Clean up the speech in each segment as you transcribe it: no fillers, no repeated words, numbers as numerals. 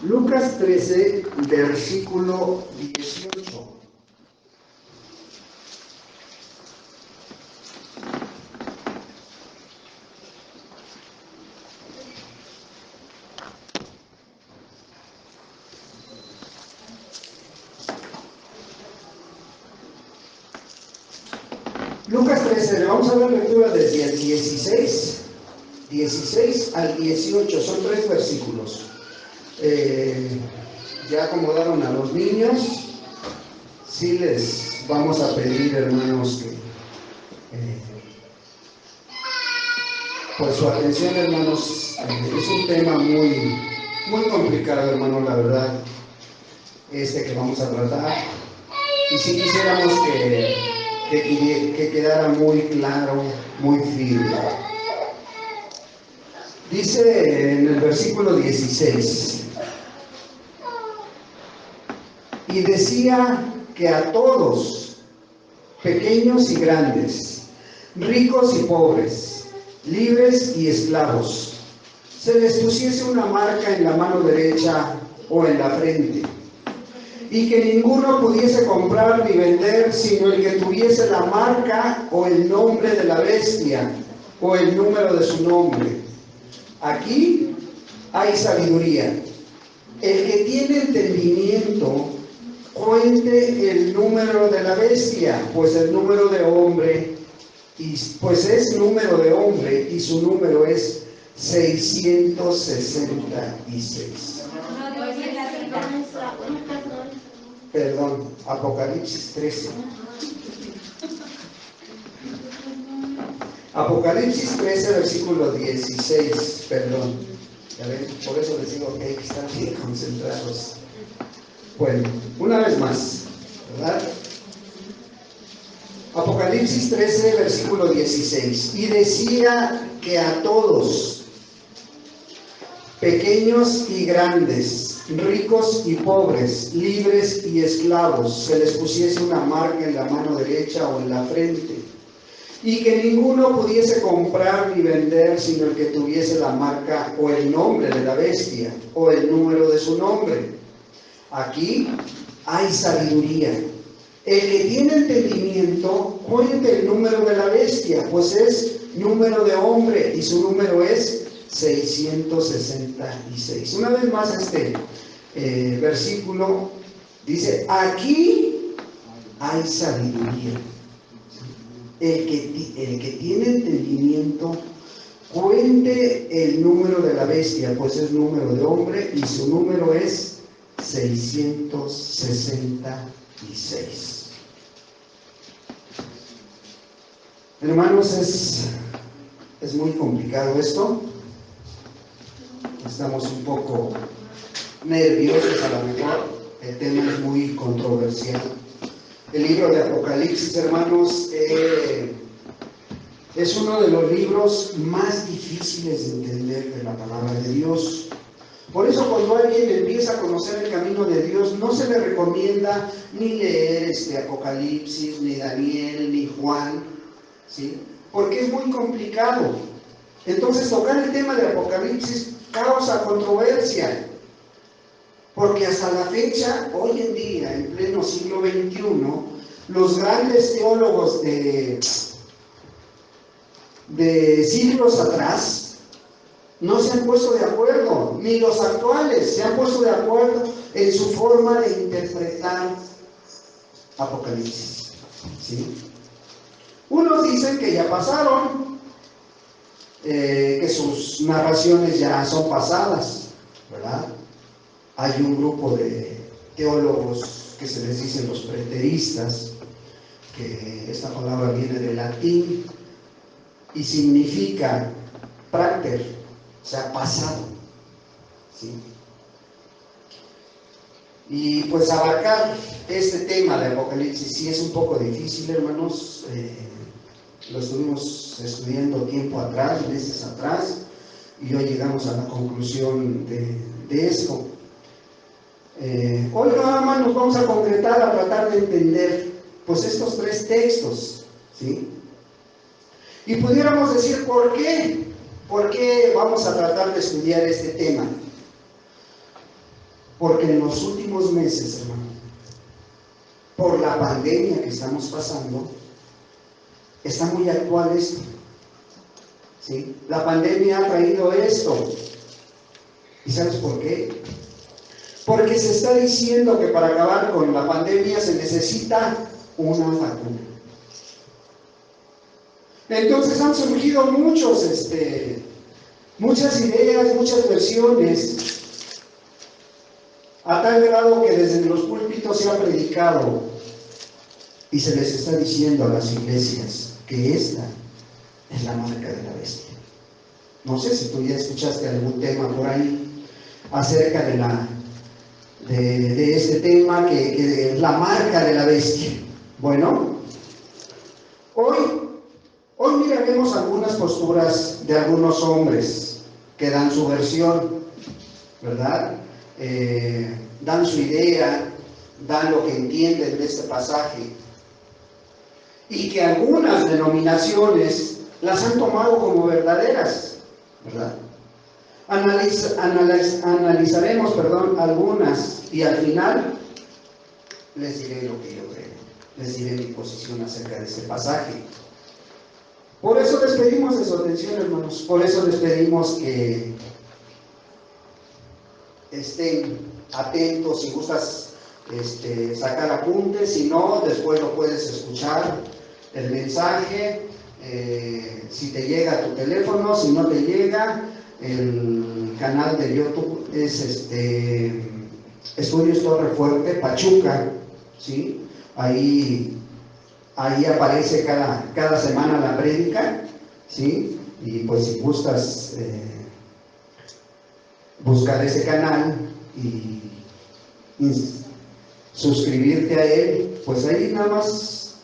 Lucas 13, versículo 18. Lucas 13, le vamos a dar lectura desde el 16 al 18, son 3 versículos. Ya acomodaron a los niños. Sí les vamos a pedir, hermanos, que por su atención, hermanos. Es un tema muy complicado, hermano, la verdad, que vamos a tratar. Y si quisiéramos que quedara muy claro, muy firme. Dice en el versículo 16: y decía que a todos, pequeños y grandes, ricos y pobres, libres y esclavos, se les pusiese una marca en la mano derecha o en la frente, y que ninguno pudiese comprar ni vender sino el que tuviese la marca o el nombre de la bestia o el número de su nombre. Aquí hay sabiduría. El que tiene entendimiento, cuente el número de la bestia, pues es número de hombre y su número es 666. Perdón, Apocalipsis 13. Apocalipsis 13, versículo 16, perdón. ¿Ya ven? Por eso les digo que hay que estar bien concentrados. Bueno, una vez más, ¿verdad? Apocalipsis 13, versículo 16. Y decía que a todos, pequeños y grandes, ricos y pobres, libres y esclavos, se les pusiese una marca en la mano derecha o en la frente, y que ninguno pudiese comprar ni vender sino el que tuviese la marca o el nombre de la bestia o el número de su nombre. Aquí hay sabiduría. El que tiene entendimiento, cuente el número de la bestia, pues es número de hombre y su número es 666. Una vez más versículo dice: aquí hay sabiduría. El que tiene entendimiento, cuente el número de la bestia, pues es número de hombre y su número es 666. Hermanos, es muy complicado esto. Estamos un poco nerviosos a lo mejor. El tema es muy controversial. El libro de Apocalipsis, hermanos, es uno de los libros más difíciles de entender de la palabra de Dios. Por eso cuando alguien empieza a conocer el camino de Dios, no se le recomienda ni leer Apocalipsis, ni Daniel, ni Juan, ¿sí? Porque es muy complicado. Entonces tocar el tema de Apocalipsis causa controversia. Porque hasta la fecha, hoy en día, en pleno siglo XXI, los grandes teólogos de siglos atrás no se han puesto de acuerdo, ni los actuales se han puesto de acuerdo en su forma de interpretar Apocalipsis, ¿sí? Unos dicen que ya pasaron, que sus narraciones ya son pasadas, ¿verdad? Hay un grupo de teólogos que se les dicen los preteristas, que esta palabra viene del latín y significa prater, o sea, pasado, ¿sí? Y pues abarcar este tema de Apocalipsis sí es un poco difícil, hermanos. Lo estuvimos estudiando tiempo atrás, meses atrás, y hoy llegamos a la conclusión de esto. Hoy nada más nos vamos a concretar a tratar de entender pues estos 3 textos, ¿sí? Y pudiéramos decir ¿por qué vamos a tratar de estudiar este tema? Porque en los últimos meses, hermano, por la pandemia que estamos pasando, está muy actual esto. ¿Sí? La pandemia ha traído esto. ¿Y sabes por qué? Porque se está diciendo que para acabar con la pandemia se necesita una vacuna. Entonces han surgido muchas ideas, muchas versiones, a tal grado que desde los púlpitos se ha predicado y se les está diciendo a las iglesias que esta es la marca de la bestia. No sé si tú ya escuchaste algún tema por ahí acerca de este tema que es la marca de la bestia. Bueno, hoy miraremos algunas posturas de algunos hombres que dan su versión, ¿verdad? Dan su idea, dan lo que entienden de este pasaje, y que algunas denominaciones las han tomado como verdaderas, ¿verdad? Analizaremos, algunas, y al final les diré lo que yo creo, les diré mi posición acerca de este pasaje. Por eso les pedimos de su atención, hermanos, por eso les pedimos que estén atentos. Si gustas sacar apuntes, si no, después lo puedes escuchar el mensaje, si te llega a tu teléfono, si no te llega, el canal de YouTube es Estudios Torre Fuerte Pachuca, ¿sí? Ahí aparece cada semana la prédica, ¿sí? Y pues si gustas buscar ese canal y suscribirte a él, pues ahí nada más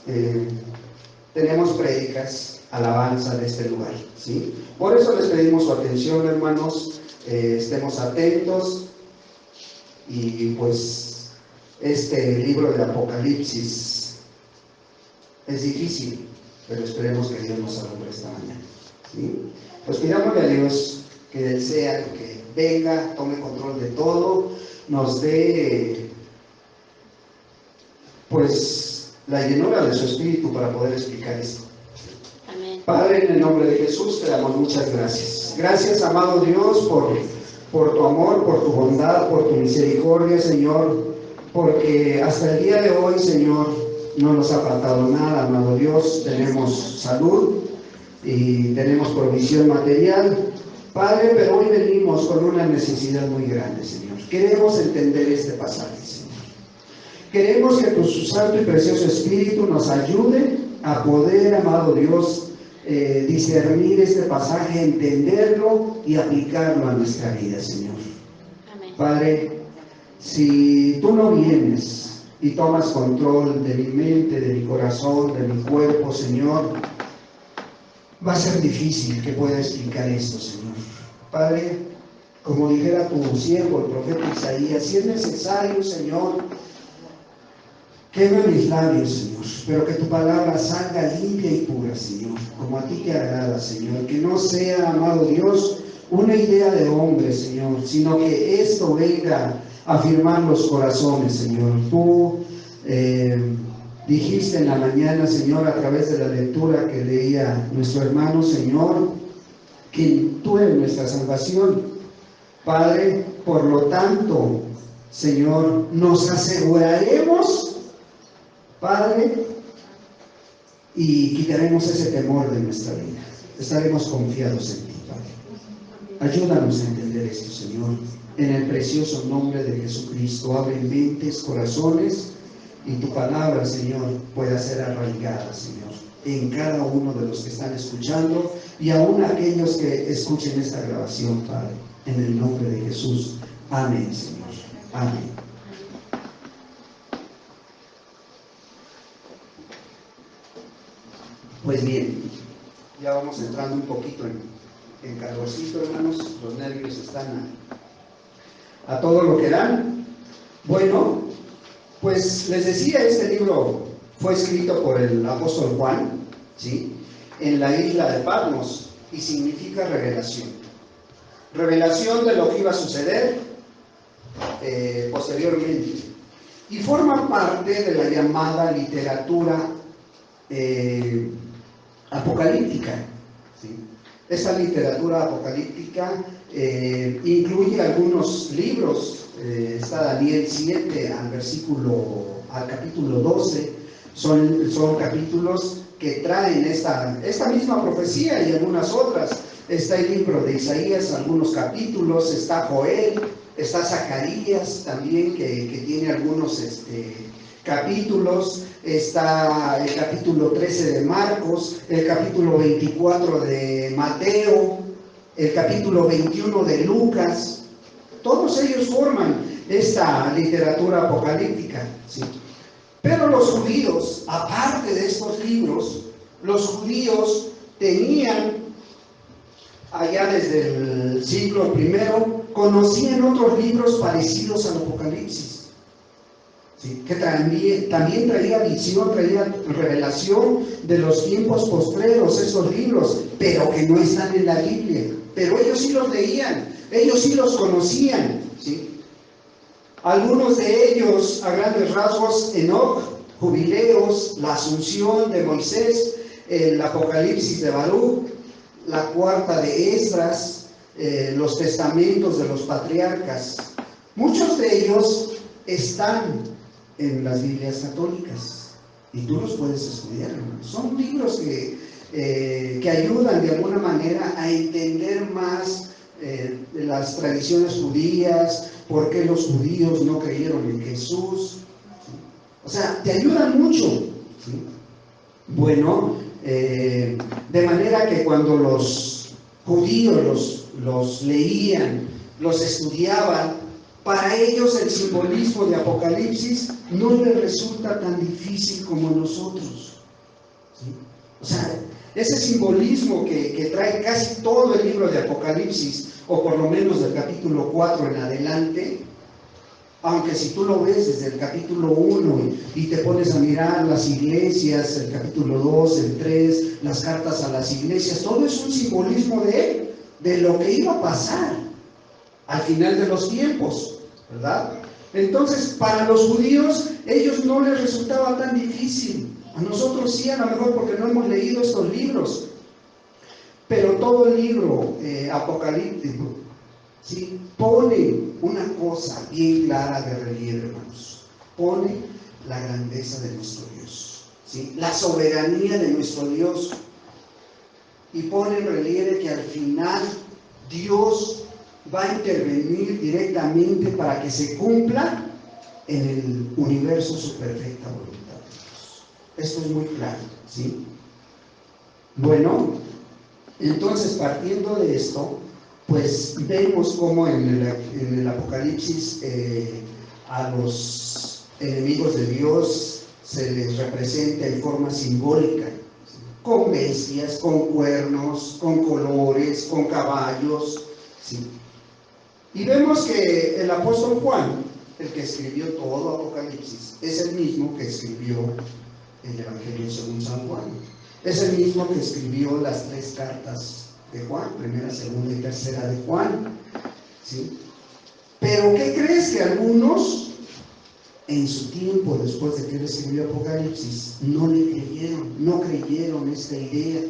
tenemos prédicas, alabanza de este lugar, ¿sí? Por eso les pedimos su atención, hermanos, estemos atentos, y pues este libro de Apocalipsis es difícil, pero esperemos que Dios nos alumbre esta mañana, ¿sí? Pues pidámosle a Dios que Él sea el que venga, tome control de todo, nos dé pues la llenura de su espíritu para poder explicar esto. Amén. Padre, en el nombre de Jesús te damos muchas gracias. Gracias, amado Dios, por tu amor, por tu bondad, por tu misericordia, Señor, porque hasta el día de hoy, Señor, no nos ha faltado nada, amado Dios. Tenemos salud y tenemos provisión material, Padre, pero hoy venimos con una necesidad muy grande, Señor. Queremos entender este pasaje, Señor. Queremos que tu santo y precioso Espíritu nos ayude a poder, amado Dios, discernir este pasaje, entenderlo y aplicarlo a nuestra vida, Señor. Amén. Padre, si tú no vienes y tomas control de mi mente, de mi corazón, de mi cuerpo, Señor, va a ser difícil que pueda explicar esto, Señor. Padre, como dijera tu siervo, el profeta Isaías, si es necesario, Señor, quema mis labios, Señor, pero que tu palabra salga limpia y pura, Señor, como a ti te agrada, Señor. Que no sea, amado Dios, una idea de hombre, Señor, sino que esto venga a afirmar los corazones, Señor. Tú dijiste en la mañana, Señor, a través de la lectura que leía nuestro hermano, Señor, que tú eres nuestra salvación. Padre, por lo tanto, Señor, nos aseguraremos, Padre, y quitaremos ese temor de nuestra vida. Estaremos confiados en ti, Padre. Ayúdanos a entender esto, Señor, en el precioso nombre de Jesucristo. Abre mentes, corazones, y tu palabra, Señor, pueda ser arraigada, Señor, en cada uno de los que están escuchando y aún aquellos que escuchen esta grabación, Padre, en el nombre de Jesús. Amén, Señor. Amén. Pues bien, ya vamos entrando un poquito en calorcito, hermanos. Los nervios están a todo lo que dan. Bueno, pues les decía, este libro fue escrito por el apóstol Juan, ¿sí?, en la isla de Patmos, y significa revelación. Revelación de lo que iba a suceder posteriormente, y forma parte de la llamada literatura apocalíptica, ¿sí? Esta literatura apocalíptica incluye algunos libros, está Daniel 7 al capítulo 12, son capítulos que traen esta misma profecía y algunas otras. Está el libro de Isaías, algunos capítulos, está Joel, está Zacarías también, que tiene algunos capítulos, está el capítulo 13 de Marcos, el capítulo 24 de Mateo, el capítulo 21 de Lucas. Todos ellos forman esta literatura apocalíptica, ¿sí? Pero los judíos, aparte de estos libros, los judíos tenían, allá desde el siglo I, conocían otros libros parecidos al Apocalipsis, ¿sí? Que también traía visión, traía revelación de los tiempos postreros, esos libros, pero que no están en la Biblia. Pero ellos sí los leían, ellos sí los conocían, ¿sí? Algunos de ellos, a grandes rasgos, Enoc, Jubileos, la Asunción de Moisés, el Apocalipsis de Baruch, la cuarta de Esdras, los testamentos de los patriarcas. Muchos de ellos están en las Biblias católicas y tú los puedes estudiar, hermanos. Son libros que ayudan de alguna manera a entender más las tradiciones judías, por qué los judíos no creyeron en Jesús, ¿sí? O sea, te ayudan mucho, ¿sí? Bueno, de manera que cuando los judíos los leían, los estudiaban, para ellos el simbolismo de Apocalipsis no les resulta tan difícil como a nosotros, ¿sí? O sea, ese simbolismo que trae casi todo el libro de Apocalipsis, o por lo menos del capítulo 4 en adelante, aunque si tú lo ves desde el capítulo 1 y te pones a mirar las iglesias, el capítulo 2, el 3, las cartas a las iglesias, todo es un simbolismo de lo que iba a pasar al final de los tiempos, ¿verdad? Entonces, para los judíos, ellos no les resultaba tan difícil. A nosotros sí, a lo mejor porque no hemos leído estos libros. Pero todo el libro apocalíptico, ¿sí?, pone una cosa bien clara de relieve, hermanos. Pone la grandeza de nuestro Dios, ¿sí?, la soberanía de nuestro Dios. Y pone en relieve que al final Dios va a intervenir directamente para que se cumpla en el universo su perfecta voluntad de Dios. Esto es muy claro, ¿sí? Bueno, entonces partiendo de esto, pues vemos cómo en el Apocalipsis a los enemigos de Dios se les representa en forma simbólica, ¿sí?, con bestias, con cuernos, con colores, con caballos, ¿sí? Y vemos que el apóstol Juan, el que escribió todo Apocalipsis, es el mismo que escribió el Evangelio según San Juan. Es el mismo que escribió las 3 cartas de Juan, primera, segunda y tercera de Juan, ¿sí? Pero ¿qué crees? Que algunos en su tiempo, después de que él escribió Apocalipsis, no le creyeron, no creyeron esta idea.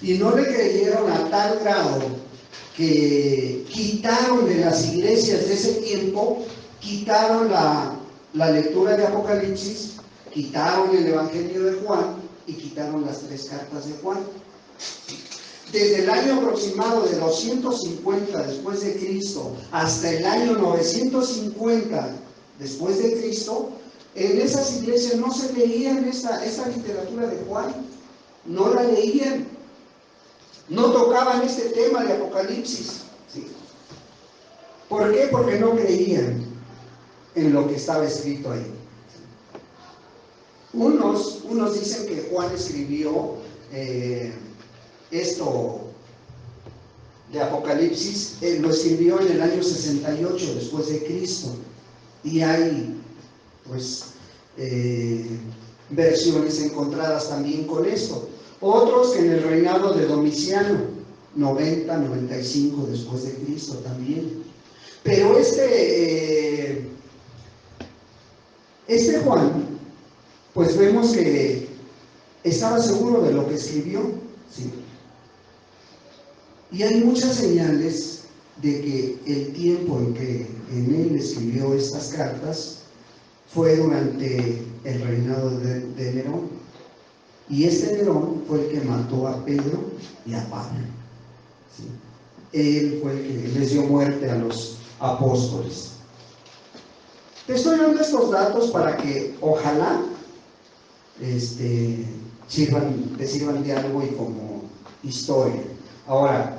Y no le creyeron a tal grado que quitaron de las iglesias de ese tiempo, quitaron la lectura de Apocalipsis, quitaron el Evangelio de Juan y quitaron las 3 cartas de Juan. Desde el año aproximado de 250 después de Cristo hasta el año 950 después de Cristo, en esas iglesias no se leían esta literatura de Juan, no la leían, no tocaban este tema de Apocalipsis, ¿sí? ¿Por qué? Porque no creían en lo que estaba escrito ahí. Unos dicen que Juan escribió esto de Apocalipsis, lo escribió en el año 68 después de Cristo, y hay pues versiones encontradas también con esto. Otros que en el reinado de Domiciano, 90-95 después de Cristo también. Pero este Juan, pues vemos que estaba seguro de lo que escribió, ¿sí? Y hay muchas señales de que el tiempo en que en él escribió estas cartas fue durante el reinado de Nerón. Y este Nerón fue el que mató a Pedro y a Pablo, ¿sí? Él fue el que les dio muerte a los apóstoles. Te estoy dando estos datos para que ojalá te sirvan de algo y como historia. Ahora,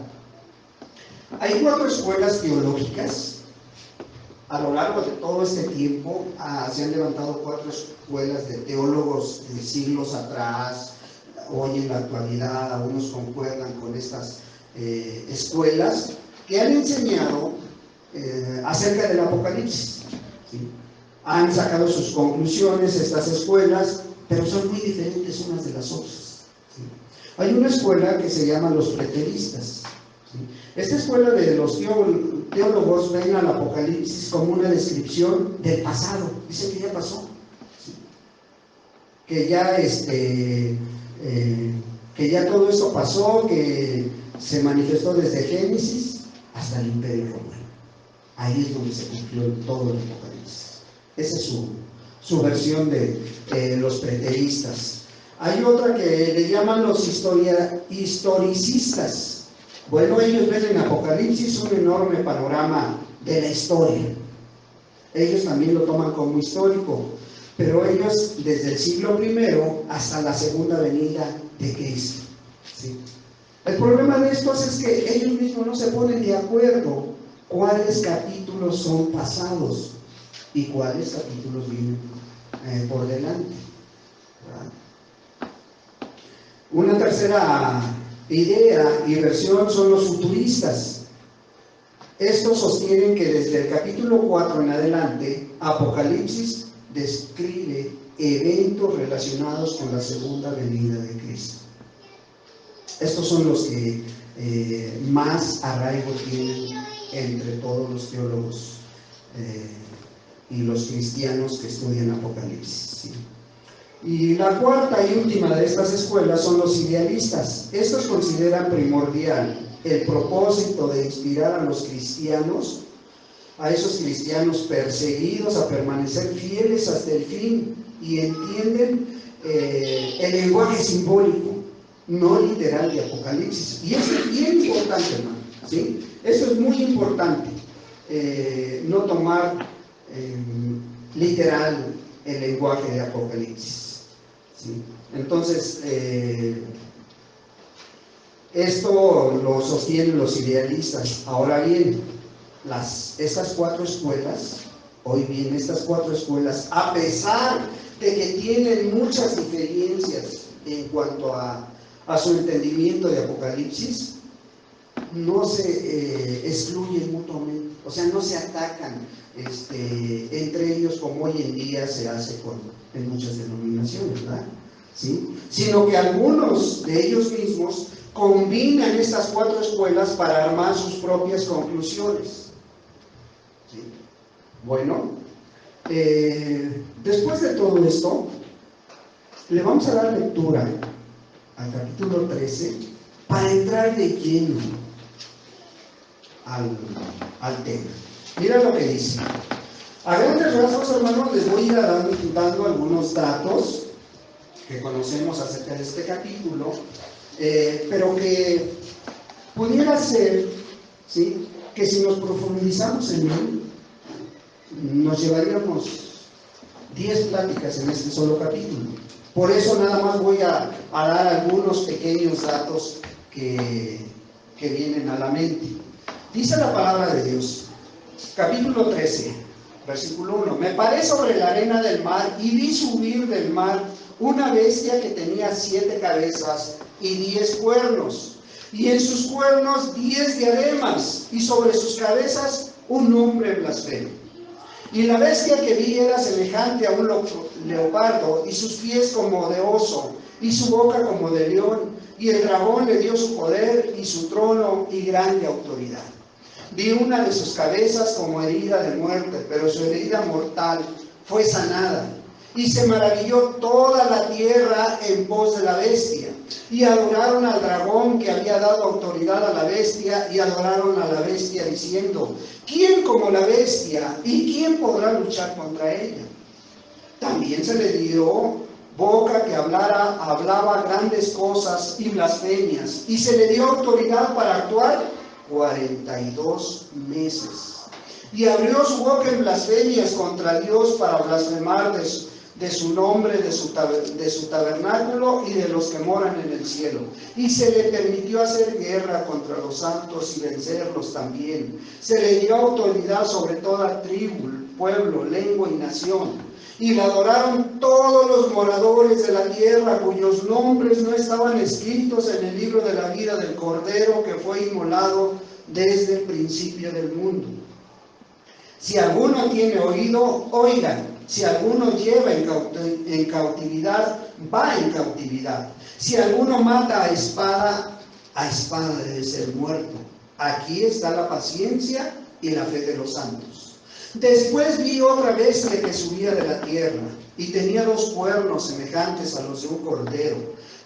hay 4 escuelas teológicas. A lo largo de todo este tiempo se han levantado 4 escuelas de teólogos de siglos atrás. Hoy en la actualidad algunos concuerdan con estas escuelas que han enseñado acerca del Apocalipsis, ¿sí? Han sacado sus conclusiones estas escuelas, pero son muy diferentes unas de las otras, ¿sí? Hay una escuela que se llama los preteristas, ¿sí? Esta escuela de los teólogos ven al Apocalipsis como una descripción del pasado. Dicen que ya pasó, ¿sí? Que ya todo esto pasó, que se manifestó desde Génesis hasta el Imperio Romano. Ahí es donde se cumplió todo el Apocalipsis. Esa es su versión de los preteristas. Hay otra que le llaman los historicistas. Bueno, ellos ven en Apocalipsis un enorme panorama de la historia. Ellos también lo toman como histórico, pero ellos desde el siglo I hasta la segunda venida de Cristo, ¿sí? El problema de estos es que ellos mismos no se ponen de acuerdo cuáles capítulos son pasados y cuáles capítulos vienen por delante, ¿verdad? Una tercera idea y versión son los futuristas. Estos sostienen que desde el capítulo 4 en adelante, Apocalipsis describe eventos relacionados con la segunda venida de Cristo. Estos son los que más arraigo tienen entre todos los teólogos y los cristianos que estudian Apocalipsis, ¿sí? Y la cuarta y última de estas escuelas son los idealistas. Estos consideran primordial el propósito de inspirar a los cristianos, a esos cristianos perseguidos, a permanecer fieles hasta el fin, y entienden el lenguaje simbólico, no literal de Apocalipsis. Y eso es bien importante, hermano, ¿sí? Eso es muy importante, no tomar literal el lenguaje de Apocalipsis, ¿sí? Entonces, esto lo sostienen los idealistas. Ahora bien, estas 4 escuelas, a pesar de que tienen muchas diferencias en cuanto a su entendimiento de Apocalipsis, no se excluyen mutuamente, o sea, no se atacan entre ellos como hoy en día se hace en muchas denominaciones, ¿verdad? ¿Sí? Sino que algunos de ellos mismos combinan estas 4 escuelas para armar sus propias conclusiones, ¿sí? Bueno, después de todo esto, le vamos a dar lectura al capítulo 13 para entrar de lleno al tema. Mira lo que dice. A grandes rasgos, hermanos, les voy a ir dando algunos datos que conocemos acerca de este capítulo, pero que pudiera ser, ¿sí?, que si nos profundizamos en él, nos llevaríamos 10 pláticas en este solo capítulo. Por eso nada más voy a dar algunos pequeños datos que vienen a la mente. Dice la palabra de Dios, capítulo 13, versículo 1. Me paré sobre la arena del mar y vi subir del mar una bestia que tenía 7 cabezas y 10 cuernos, y en sus cuernos 10 diademas, y sobre sus cabezas un nombre blasfemo. Y la bestia que vi era semejante a un leopardo, y sus pies como de oso, y su boca como de león, y el dragón le dio su poder y su trono y grande autoridad. Vi una de sus cabezas como herida de muerte, pero su herida mortal fue sanada. Y se maravilló toda la tierra en pos de la bestia. Y adoraron al dragón que había dado autoridad a la bestia, y adoraron a la bestia diciendo: ¿quién como la bestia? ¿Y quién podrá luchar contra ella? También se le dio boca que hablaba grandes cosas y blasfemias, y se le dio autoridad para actuar 42 meses. Y abrió su boca en blasfemias contra Dios para blasfemar de su nombre, de su tabernáculo y de los que moran en el cielo. Y se le permitió hacer guerra contra los santos y vencerlos también. Se le dio autoridad sobre toda tribu, pueblo, lengua y nación. Y le adoraron todos los moradores de la tierra, cuyos nombres no estaban escritos en el libro de la vida del Cordero que fue inmolado desde el principio del mundo. Si alguno tiene oído, oiga. Si alguno lleva en cautividad, va en cautividad. Si alguno mata a espada debe ser muerto. Aquí está la paciencia y la fe de los santos. Después vi otra bestia que subía de la tierra, y tenía 2 cuernos semejantes a los de un cordero,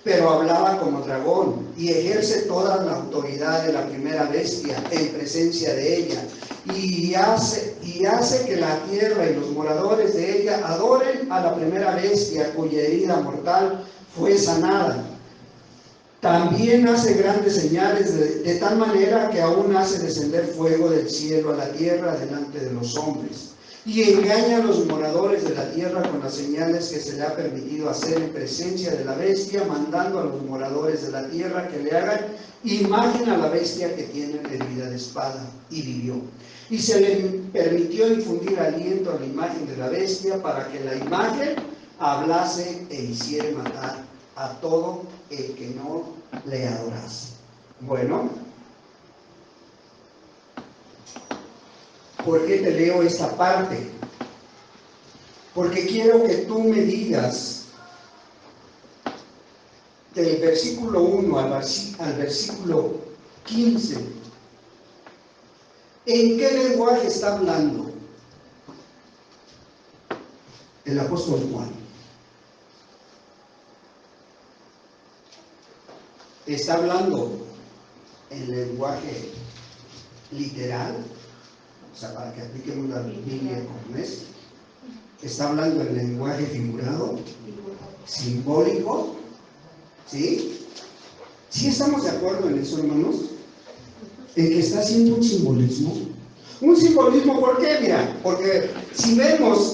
pero hablaba como dragón, y ejerce toda la autoridad de la primera bestia en presencia de ella, y hace que la tierra y los moradores de ella adoren a la primera bestia, cuya herida mortal fue sanada. También hace grandes señales de tal manera que aún hace descender fuego del cielo a la tierra delante de los hombres, y engaña a los moradores de la tierra con las señales que se le ha permitido hacer en presencia de la bestia, mandando a los moradores de la tierra que le hagan imagen a la bestia que tiene herida de espada, y vivió. Y se le permitió infundir aliento a la imagen de la bestia, para que la imagen hablase e hiciera matar a todo el que no le adorase. Bueno, ¿por qué te leo esta parte? Porque quiero que tú me digas del versículo 1 al versículo 15, ¿en qué lenguaje está hablando el apóstol Juan? ¿Está hablando en lenguaje literal? O sea, para que apliquemos la Biblia como es. ¿Está hablando en lenguaje figurado? ¿Simbólico? ¿Sí? ¿Sí estamos de acuerdo en eso, hermanos? ¿En que está haciendo un simbolismo? ¿Un simbolismo por qué? Mira, porque si vemos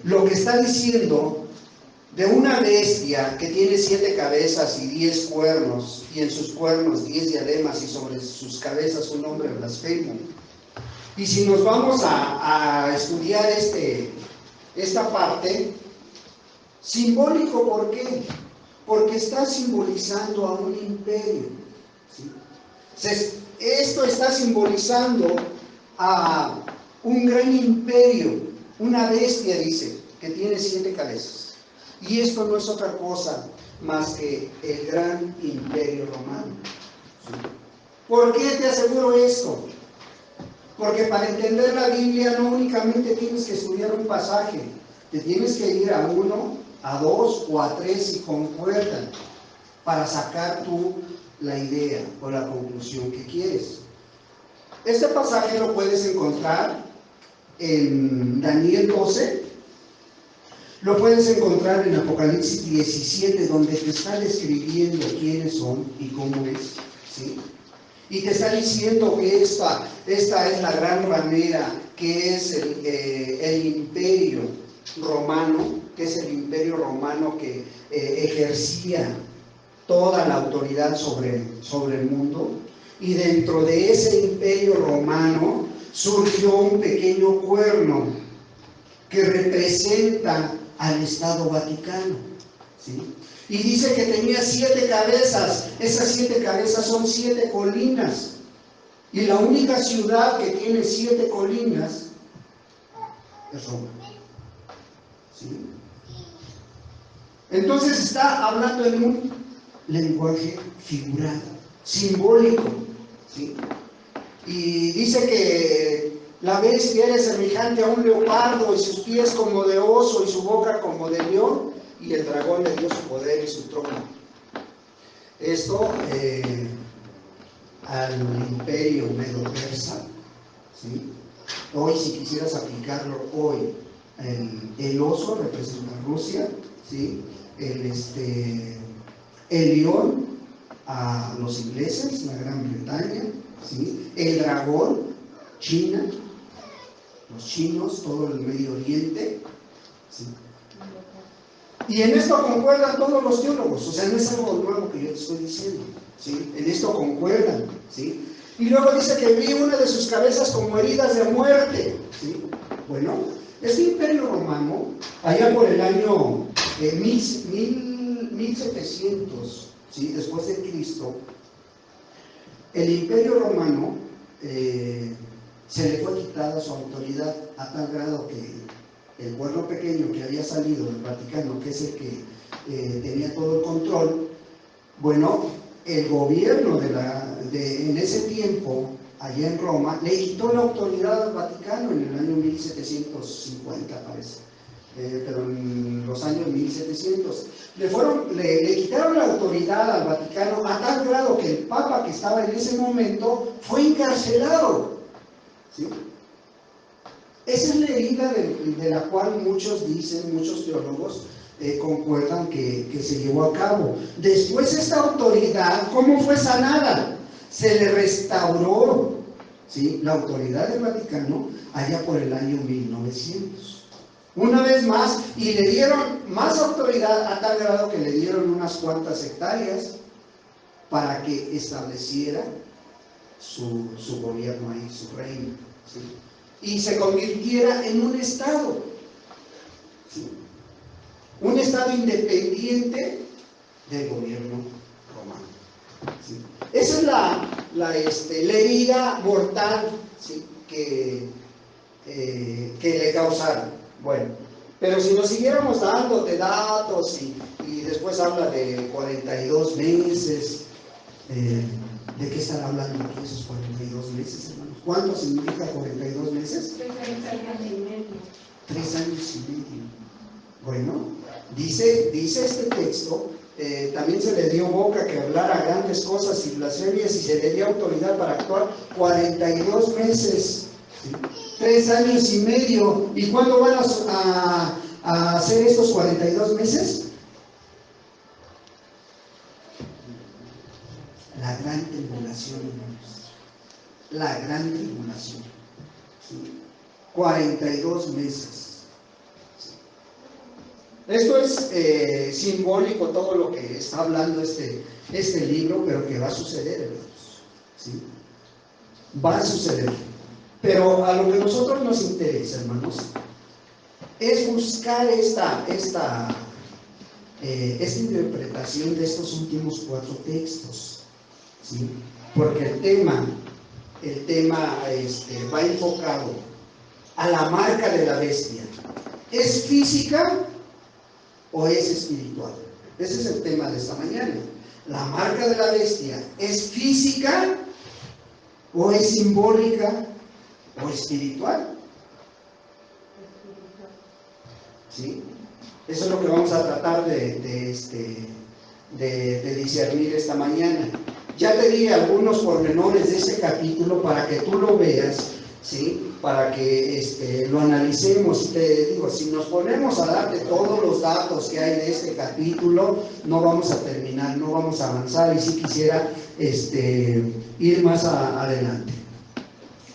lo que está diciendo de una bestia que tiene 7 cabezas y 10 cuernos, y en sus cuernos 10 diademas, y sobre sus cabezas un nombre blasfemo. Y si nos vamos a estudiar esta parte, simbólico, ¿por qué? Porque está simbolizando a un imperio, ¿sí? Esto está simbolizando a un gran imperio, una bestia, dice, que tiene 7 cabezas. Y esto no es otra cosa más que el gran imperio romano. ¿Sí? ¿Por qué te aseguro esto? Porque para entender la Biblia no únicamente tienes que estudiar un pasaje, te tienes que ir a 1, a 2 o a 3 y concuerdan para sacar tú la idea o la conclusión que quieres. Este pasaje lo puedes encontrar en Daniel 12, lo puedes encontrar en Apocalipsis 17, donde te está describiendo quiénes son y cómo es, ¿sí? Y te está diciendo que esta es la gran ramera, que es el imperio romano, que es el imperio romano que ejercía toda la autoridad sobre el mundo. Y dentro de ese imperio romano surgió un pequeño cuerno que representa al Estado Vaticano, ¿sí? Y dice que tenía 7 cabezas. Esas 7 cabezas son 7 colinas. Y la única ciudad que tiene 7 colinas es Roma, ¿sí? Entonces está hablando en un lenguaje figurado, simbólico, ¿sí? Y dice que la bestia era semejante a un leopardo, y sus pies como de oso, y su boca como de león, y el dragón le dio su poder y su trono. Esto al imperio medo-persa, ¿sí? Hoy, si quisieras aplicarlo hoy, el oso representa a Rusia, ¿sí? El león a los ingleses, la Gran Bretaña, ¿sí? El dragón, China, los chinos, todo el Medio Oriente, ¿sí? Y en esto concuerdan todos los teólogos, o sea, no es algo nuevo que yo te estoy diciendo, ¿sí? En esto concuerdan, ¿sí? Y luego dice que vi una de sus cabezas como heridas de muerte, ¿sí? Bueno, este imperio romano, allá por el año 1700, ¿sí? Después de Cristo, el imperio romano se le fue quitada su autoridad a tal grado que el pueblo pequeño que había salido del Vaticano, que es el que tenía todo el control, bueno, el gobierno en ese tiempo, allá en Roma, le quitó la autoridad al Vaticano en el año 1750, parece, pero en los años 1700. Le quitaron la autoridad al Vaticano a tal grado que el Papa que estaba en ese momento fue encarcelado, ¿sí? Esa es la herida de la cual muchos dicen, muchos teólogos concuerdan que se llevó a cabo. Después esta autoridad, ¿cómo fue sanada? Se le restauró, ¿sí? La autoridad del Vaticano allá por el año 1900. Una vez más, y le dieron más autoridad a tal grado que le dieron unas cuantas hectáreas para que estableciera su gobierno ahí, su reino, ¿sí? Y se convirtiera en un estado, ¿sí? Un estado independiente del gobierno romano, ¿sí? Esa es la herida mortal, ¿sí? que le causaron. Bueno, pero si nos siguiéramos dando de datos y después habla de 42 meses, ¿de qué están hablando aquí esos 42 meses, hermanos? ¿Cuánto significa 42 meses? 3 años y medio. 3 años y medio. Bueno, dice este texto, también se le dio boca que hablara grandes cosas y blasfemias, y se le dio autoridad para actuar 42 meses, ¿sí? 3 años y medio. ¿Y cuándo van a hacer estos 42 meses? La gran tribulación, hermanos. La gran tribulación, ¿sí? 42 meses. Esto es simbólico, todo lo que está hablando este libro, pero que va a suceder, hermanos, ¿sí? Va a suceder. Pero a lo que a nosotros nos interesa, hermanos, es buscar esta interpretación de estos últimos 4 textos, ¿sí? Porque el tema va enfocado a la marca de la bestia. ¿Es física o es espiritual? Ese es el tema de esta mañana. La marca de la bestia, ¿es física o es simbólica o espiritual? ¿Sí? Eso es lo que vamos a tratar de discernir esta mañana. Ya te di algunos pormenores de este capítulo para que tú lo veas, ¿sí? Para que lo analicemos. Te digo, si nos ponemos a darte todos los datos que hay de este capítulo, no vamos a terminar, no vamos a avanzar, y si quisiera ir más adelante.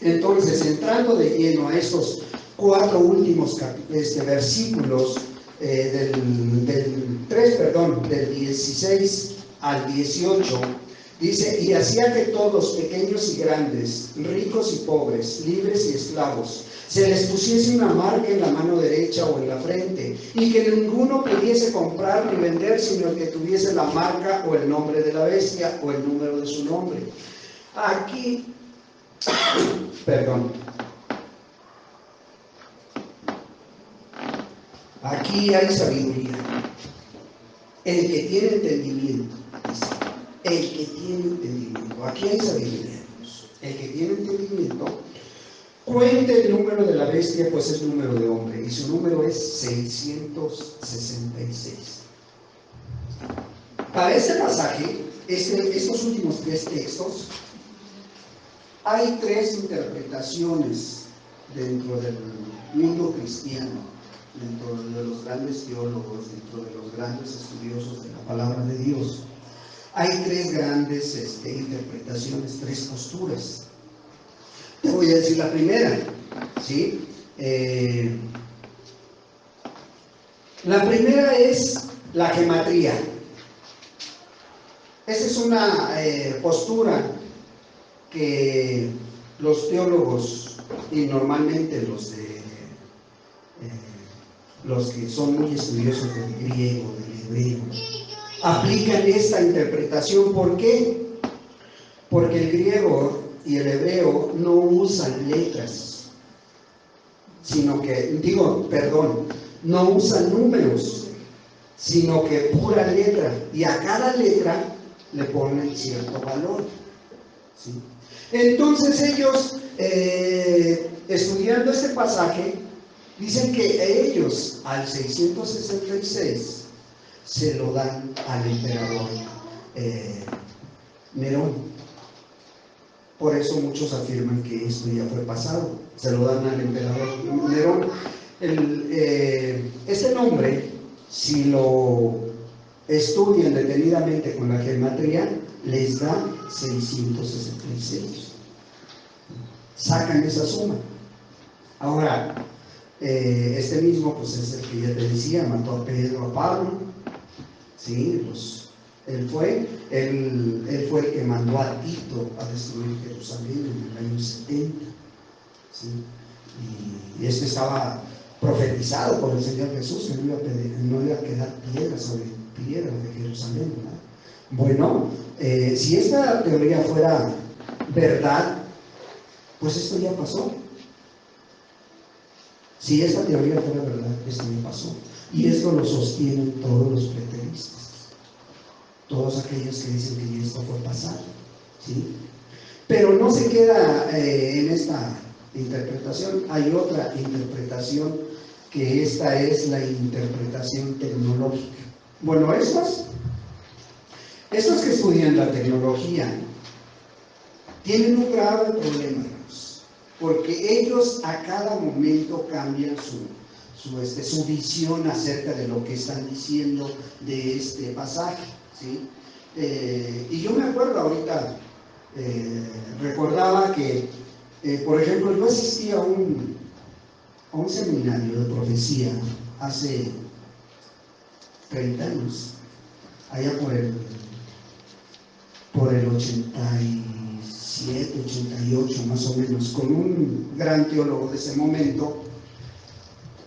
Entonces, entrando de lleno a estos 4 últimos versículos, del 16 al 18, dice: y hacía que todos, pequeños y grandes, ricos y pobres, libres y esclavos, se les pusiese una marca en la mano derecha o en la frente, y que ninguno pudiese comprar ni vender, sino el que tuviese la marca o el nombre de la bestia o el número de su nombre. Aquí, perdón. Aquí hay sabiduría. El que tiene entendimiento, dice, el que tiene entendimiento. Aquí hay sabiduría. el que tiene entendimiento, cuente el número de la bestia, pues es número de hombre, y su número es 666. Para este pasaje, estos últimos 3 textos, hay 3 interpretaciones dentro del mundo cristiano, dentro de los grandes teólogos, dentro de los grandes estudiosos de la palabra de Dios. Hay 3 grandes interpretaciones, 3 posturas. Te voy a decir la primera, ¿sí? La primera es la gematría. Esa es una postura que los teólogos, y normalmente los que son muy estudiosos del griego, del hebreo, aplican esta interpretación. ¿Por qué? Porque el griego y el hebreo no usan letras, sino que, no usan números, sino que pura letra, y a cada letra le ponen cierto valor, ¿sí? Entonces ellos, estudiando este pasaje, dicen que ellos al 666 se lo dan al emperador Nerón. Por eso muchos afirman que esto ya fue pasado, se lo dan al emperador Nerón. Este nombre, si lo estudian detenidamente con la gematría, les da 666. Sacan esa suma. Ahora, este mismo pues es el que ya te decía, mató a Pedro, a Pablo, ¿sí? Él fue el que mandó a Tito a destruir Jerusalén en el año 70, ¿sí? Y esto estaba profetizado por el Señor Jesús, que no iba a quedar piedra sobre piedra de Jerusalén, ¿verdad? Bueno, si esta teoría fuera verdad, pues esto ya pasó. Si esta teoría fuera verdad, esto ya pasó. Y esto lo sostienen todos los preteristas, todos aquellos que dicen que ya esto fue pasado, ¿sí? Pero no se queda en esta interpretación. Hay otra interpretación, que esta es la interpretación tecnológica. Bueno, estos que estudian la tecnología tienen un grave problema, porque ellos a cada momento cambian su visión acerca de lo que están diciendo de este pasaje, ¿sí? Y yo me acuerdo ahorita, recordaba que, por ejemplo, yo asistí a un seminario de profecía hace 30 años, allá por el 87, 88 más o menos, con un gran teólogo de ese momento,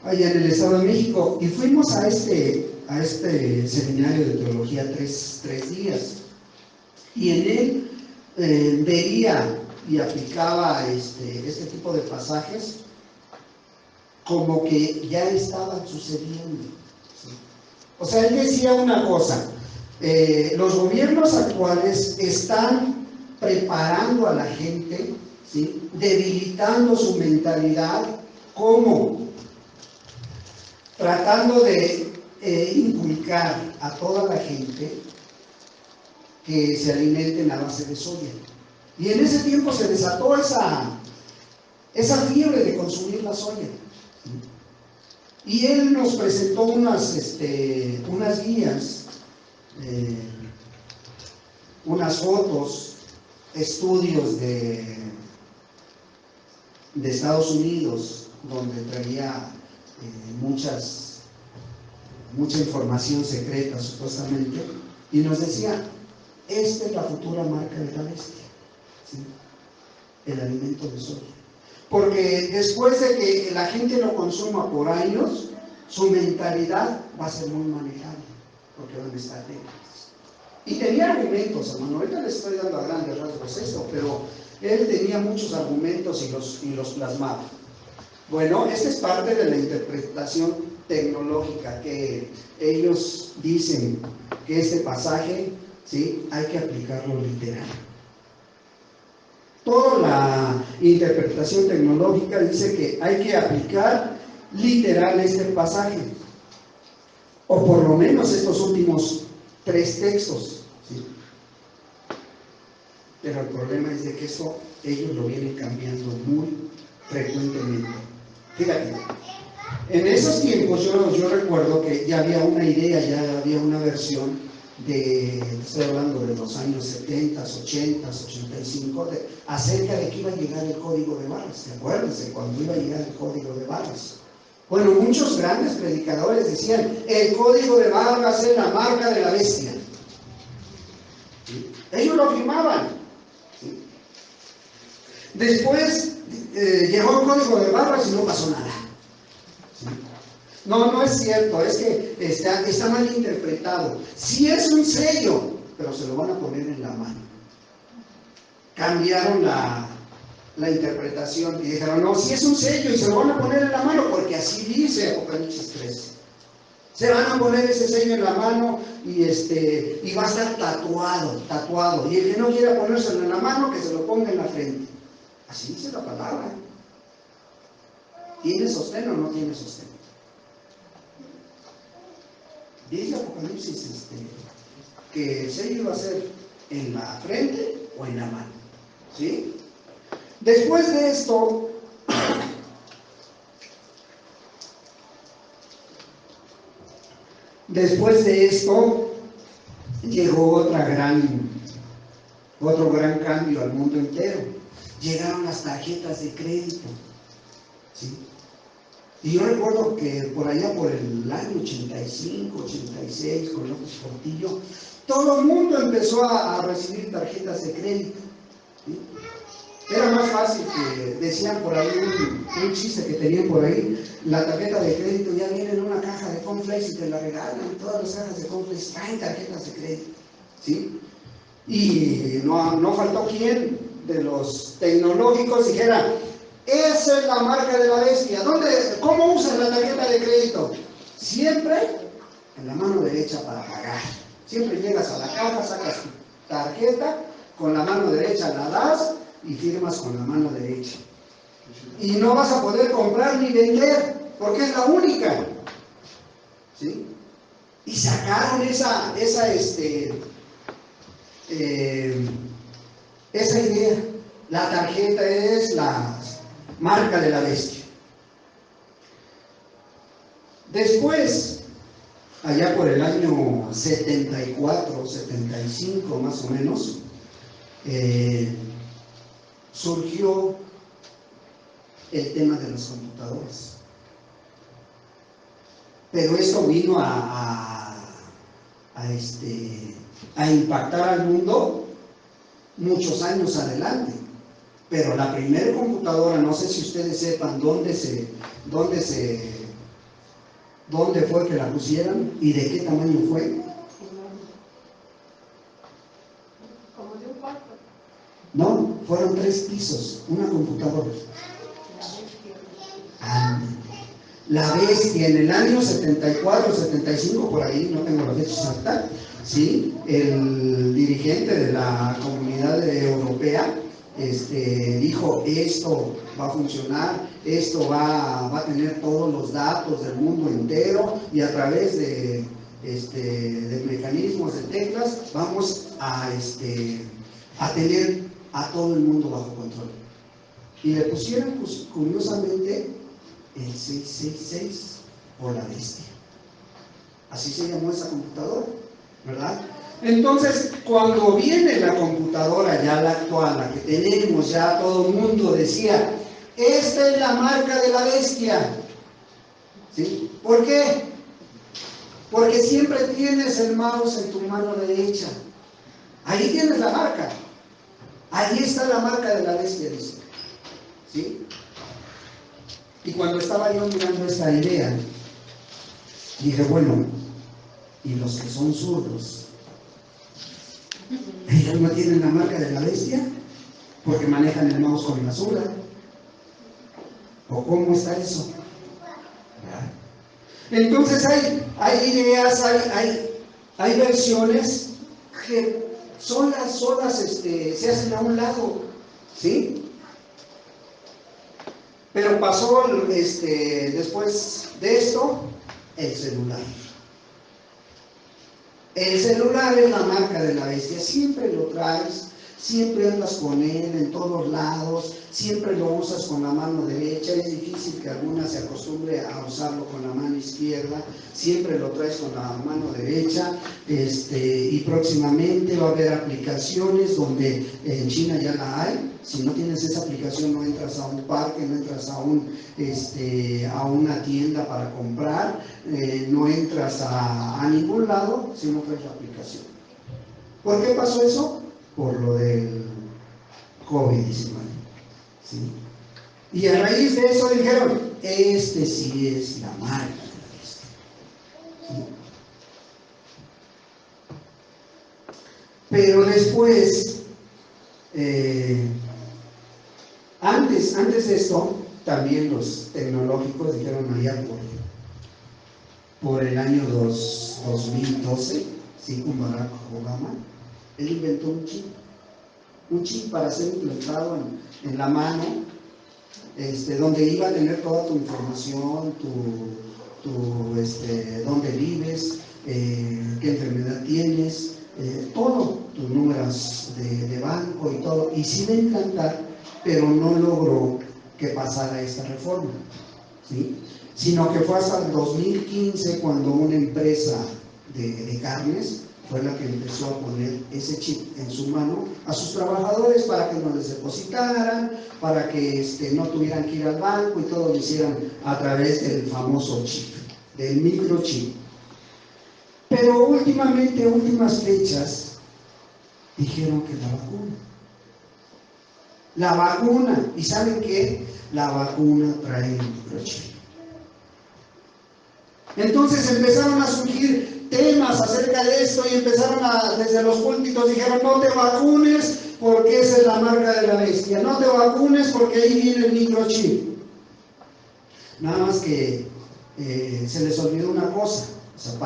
allá en el Estado de México, y fuimos a este seminario de teología 3 días, y en él veía y aplicaba este tipo de pasajes como que ya estaban sucediendo, ¿sí? O sea, él decía una cosa: los gobiernos actuales están preparando a la gente, ¿sí? Debilitando su mentalidad. ¿Cómo? Tratando de inculcar a toda la gente que se alimenten a base de soya. Y en ese tiempo se desató esa fiebre de consumir la soya, ¿sí? Y él nos presentó unas guías, unas fotos, estudios de Estados Unidos, donde traía mucha información secreta supuestamente, y nos decía: esta es la futura marca de la bestia, ¿sí? El alimento de soya. Porque después de que la gente lo consuma por años, su mentalidad va a ser muy manejable, porque van a estar débiles. Y tenía argumentos, hermano. Ahorita les estoy dando a grandes rasgos esto, pero él tenía muchos argumentos y los plasmaba. Bueno, esta es parte de la interpretación tecnológica, que ellos dicen que este pasaje, ¿sí?, hay que aplicarlo literal. Toda la interpretación tecnológica dice que hay que aplicar literal este pasaje, o por lo menos estos últimos 3 textos, ¿sí? Pero el problema es de que eso ellos lo vienen cambiando muy frecuentemente. Fíjate, en esos tiempos yo recuerdo que ya había una idea, ya había una versión estoy hablando de los años 70, 80, 85, acerca de que iba a llegar el código de barras. Acuérdense cuando iba a llegar el código de barras. Bueno, muchos grandes predicadores decían, el código de barras es la marca de la bestia. ¿Sí? Ellos lo afirmaban. ¿Sí? Después llegó el código de barras y no pasó nada. ¿Sí? No es cierto, es que está mal interpretado. Sí es un sello, pero se lo van a poner en la mano. Cambiaron la interpretación y dijeron, no, sí es un sello y se lo van a poner en la mano, porque así dice Apocalipsis 13. Se van a poner ese sello en la mano y va a estar tatuado. Y el que no quiera ponérselo en la mano, que se lo ponga en la frente. Así dice la palabra. ¿Tiene sostén o no tiene sostén? Dice Apocalipsis que el sello va a ser en la frente o en la mano. ¿Sí? Después de esto, llegó otro gran cambio al mundo entero. Llegaron las tarjetas de crédito. ¿Sí? Y yo recuerdo que por allá por el año 85, 86, con López Portillo, todo el mundo empezó a recibir tarjetas de crédito. ¿Sí? Era más fácil, que decían por ahí un chiste que tenían por ahí, la tarjeta de crédito ya viene en una caja de cornflakes y te la regalan, todas las cajas de cornflakes traen tarjetas de crédito. ¿Sí? Y no faltó quien de los tecnológicos dijera, esa es la marca de la bestia. ¿Cómo usas la tarjeta de crédito? Siempre en la mano derecha para pagar. Siempre llegas a la caja, sacas tu tarjeta, con la mano derecha la das y firmas con la mano derecha. Y no vas a poder comprar ni vender, porque es la única. ¿Sí? Y sacaron esa idea. La tarjeta es la marca de la bestia. Después, allá por el año 74, 75 más o menos, surgió el tema de las computadoras. Pero esto vino a impactar al mundo muchos años adelante. Pero la primera computadora, no sé si ustedes sepan dónde fue que la pusieron y de qué tamaño fue. Como de un cuarto. No, fueron 3 pisos, una computadora. La bestia en el año 74, 75, por ahí, no tengo la fecha exacta, ¿sí? El dirigente de la Comunidad Europea dijo, esto va a funcionar, esto va a tener todos los datos del mundo entero y a través de mecanismos de teclas vamos a tener a todo el mundo bajo control. Y le pusieron, pues, curiosamente, el 666 por la bestia. Así se llamó esa computadora, ¿verdad? Entonces, cuando viene la computadora ya la actual, la que tenemos ya, todo el mundo decía, esta es la marca de la bestia. ¿Sí? ¿Por qué? Porque siempre tienes el mouse en tu mano derecha. Ahí tienes la marca. Ahí está la marca de la bestia, dice. ¿Sí? Y cuando estaba yo mirando esta idea, dije, bueno, ¿y los que son zurdos? ¿Ellos no tienen la marca de la bestia? Porque manejan el mouse con la zurda. ¿O cómo está eso? ¿Verdad? Entonces hay ideas, hay versiones que solas se hacen a un lado. ¿sí? Pero pasó después de esto, el celular. El celular es la marca de la bestia, siempre lo traes, siempre andas con él en todos lados, siempre lo usas con la mano derecha, es difícil que alguna se acostumbre a usarlo con la mano izquierda, siempre lo traes con la mano derecha, y próximamente va a haber aplicaciones donde en China ya la hay. Si no tienes esa aplicación no entras a un parque, no entras a una tienda para comprar, no entras a ningún lado si no traes la aplicación. ¿Por qué pasó eso? Por lo del COVID-19. ¿Sí? Y a raíz de eso dijeron, sí es la marca de la bestia. ¿Sí? Pero después, antes de esto, también los tecnológicos dijeron allá por el año 2012, ¿sí? Con Barack Obama, él inventó un chip para ser implantado en la mano, donde iba a tener toda tu información, dónde vives, qué enfermedad tienes, todo, tus números de banco y todo, y sin implantar, pero no logró que pasara esta reforma, ¿sí? Sino que fue hasta el 2015 cuando una empresa de carnes fue la que empezó a poner ese chip en su mano a sus trabajadores para que no les depositaran, para que no tuvieran que ir al banco y todo lo hicieran a través del famoso chip, del microchip. Pero últimamente, últimas fechas, dijeron que la vacuna, ¿y saben qué? La vacuna trae el microchip. Entonces empezaron a surgir temas acerca de esto y empezaron desde los púlpitos dijeron, no te vacunes porque esa es la marca de la bestia, no te vacunes porque ahí viene el microchip. Nada más que se les olvidó una cosa, o sea,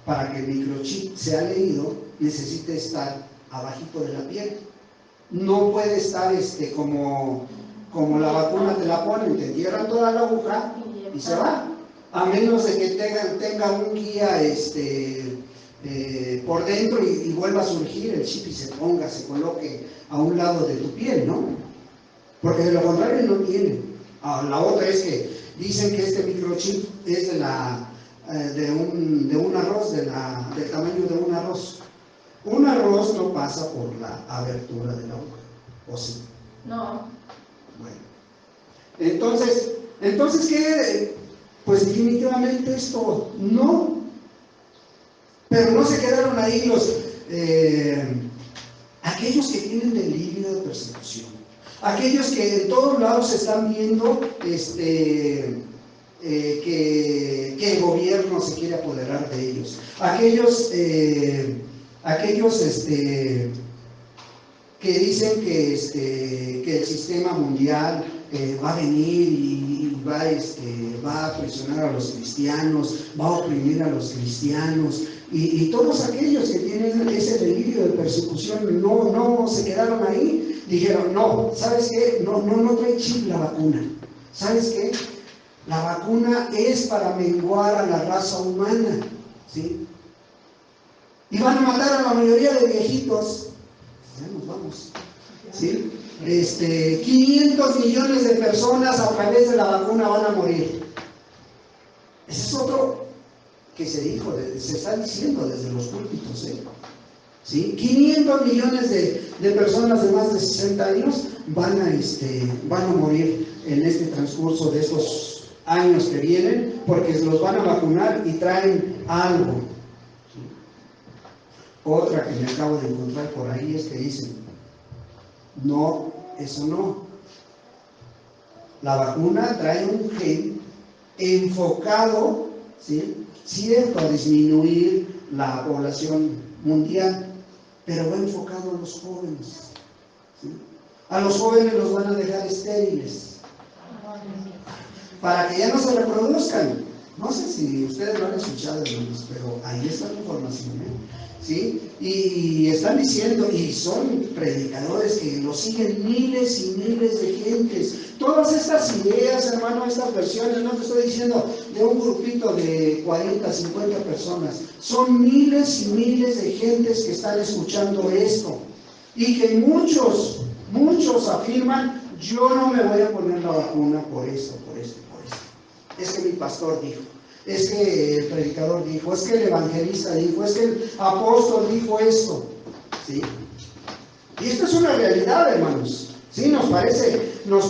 para que el microchip sea leído necesita estar abajito de la piel. No puede estar como la vacuna te la ponen, te entierran toda la aguja y se va. A menos de que tenga un guía por dentro y vuelva a surgir el chip y se coloque a un lado de tu piel, ¿no? Porque de lo contrario no tiene. La otra es que dicen que este microchip es de un arroz, del tamaño de un arroz. Un arroz no pasa por la abertura de la aguja, ¿o sí? No. Bueno. Entonces ¿qué? Pues definitivamente esto no. Pero no se quedaron ahí aquellos que tienen delirio de persecución, aquellos que en todos lados están viendo que el gobierno se quiere apoderar de ellos, aquellos que dicen que el sistema mundial va a venir y va a presionar a los cristianos, va a oprimir a los cristianos, y todos aquellos que tienen ese delirio de persecución no se quedaron ahí, dijeron, no, ¿sabes qué? No trae chip la vacuna, ¿sabes qué? La vacuna es para menguar a la raza humana, ¿sí? Y van a matar a la mayoría de viejitos. Ya nos vamos, ¿sí? 500 millones de personas a través de la vacuna van a morir. Ese es otro que se está diciendo desde los púlpitos, ¿sí? 500 millones de personas de más de 60 años van a morir en este transcurso de estos años que vienen, porque los van a vacunar y traen algo. Otra que me acabo de encontrar por ahí es que dicen, no, eso no. La vacuna trae un gen enfocado, ¿sí? Cierto, a disminuir la población mundial, pero va enfocado a los jóvenes, ¿sí? A los jóvenes los van a dejar estériles, para que ya no se reproduzcan. No sé si ustedes lo han escuchado, hermanos, pero ahí está la información, ¿sí? Y están diciendo, y son predicadores que lo siguen miles y miles de gentes. Todas estas ideas, hermano, estas versiones, no te estoy diciendo de un grupito de 40, 50 personas, son miles y miles de gentes que están escuchando esto. Y que muchos afirman, yo no me voy a poner la vacuna por esto, por esto, por esto. Es que mi pastor dijo, es que el predicador dijo, es que el evangelista dijo, es que el apóstol dijo esto, ¿sí? Y esto es una realidad, hermanos, ¿sí? Nos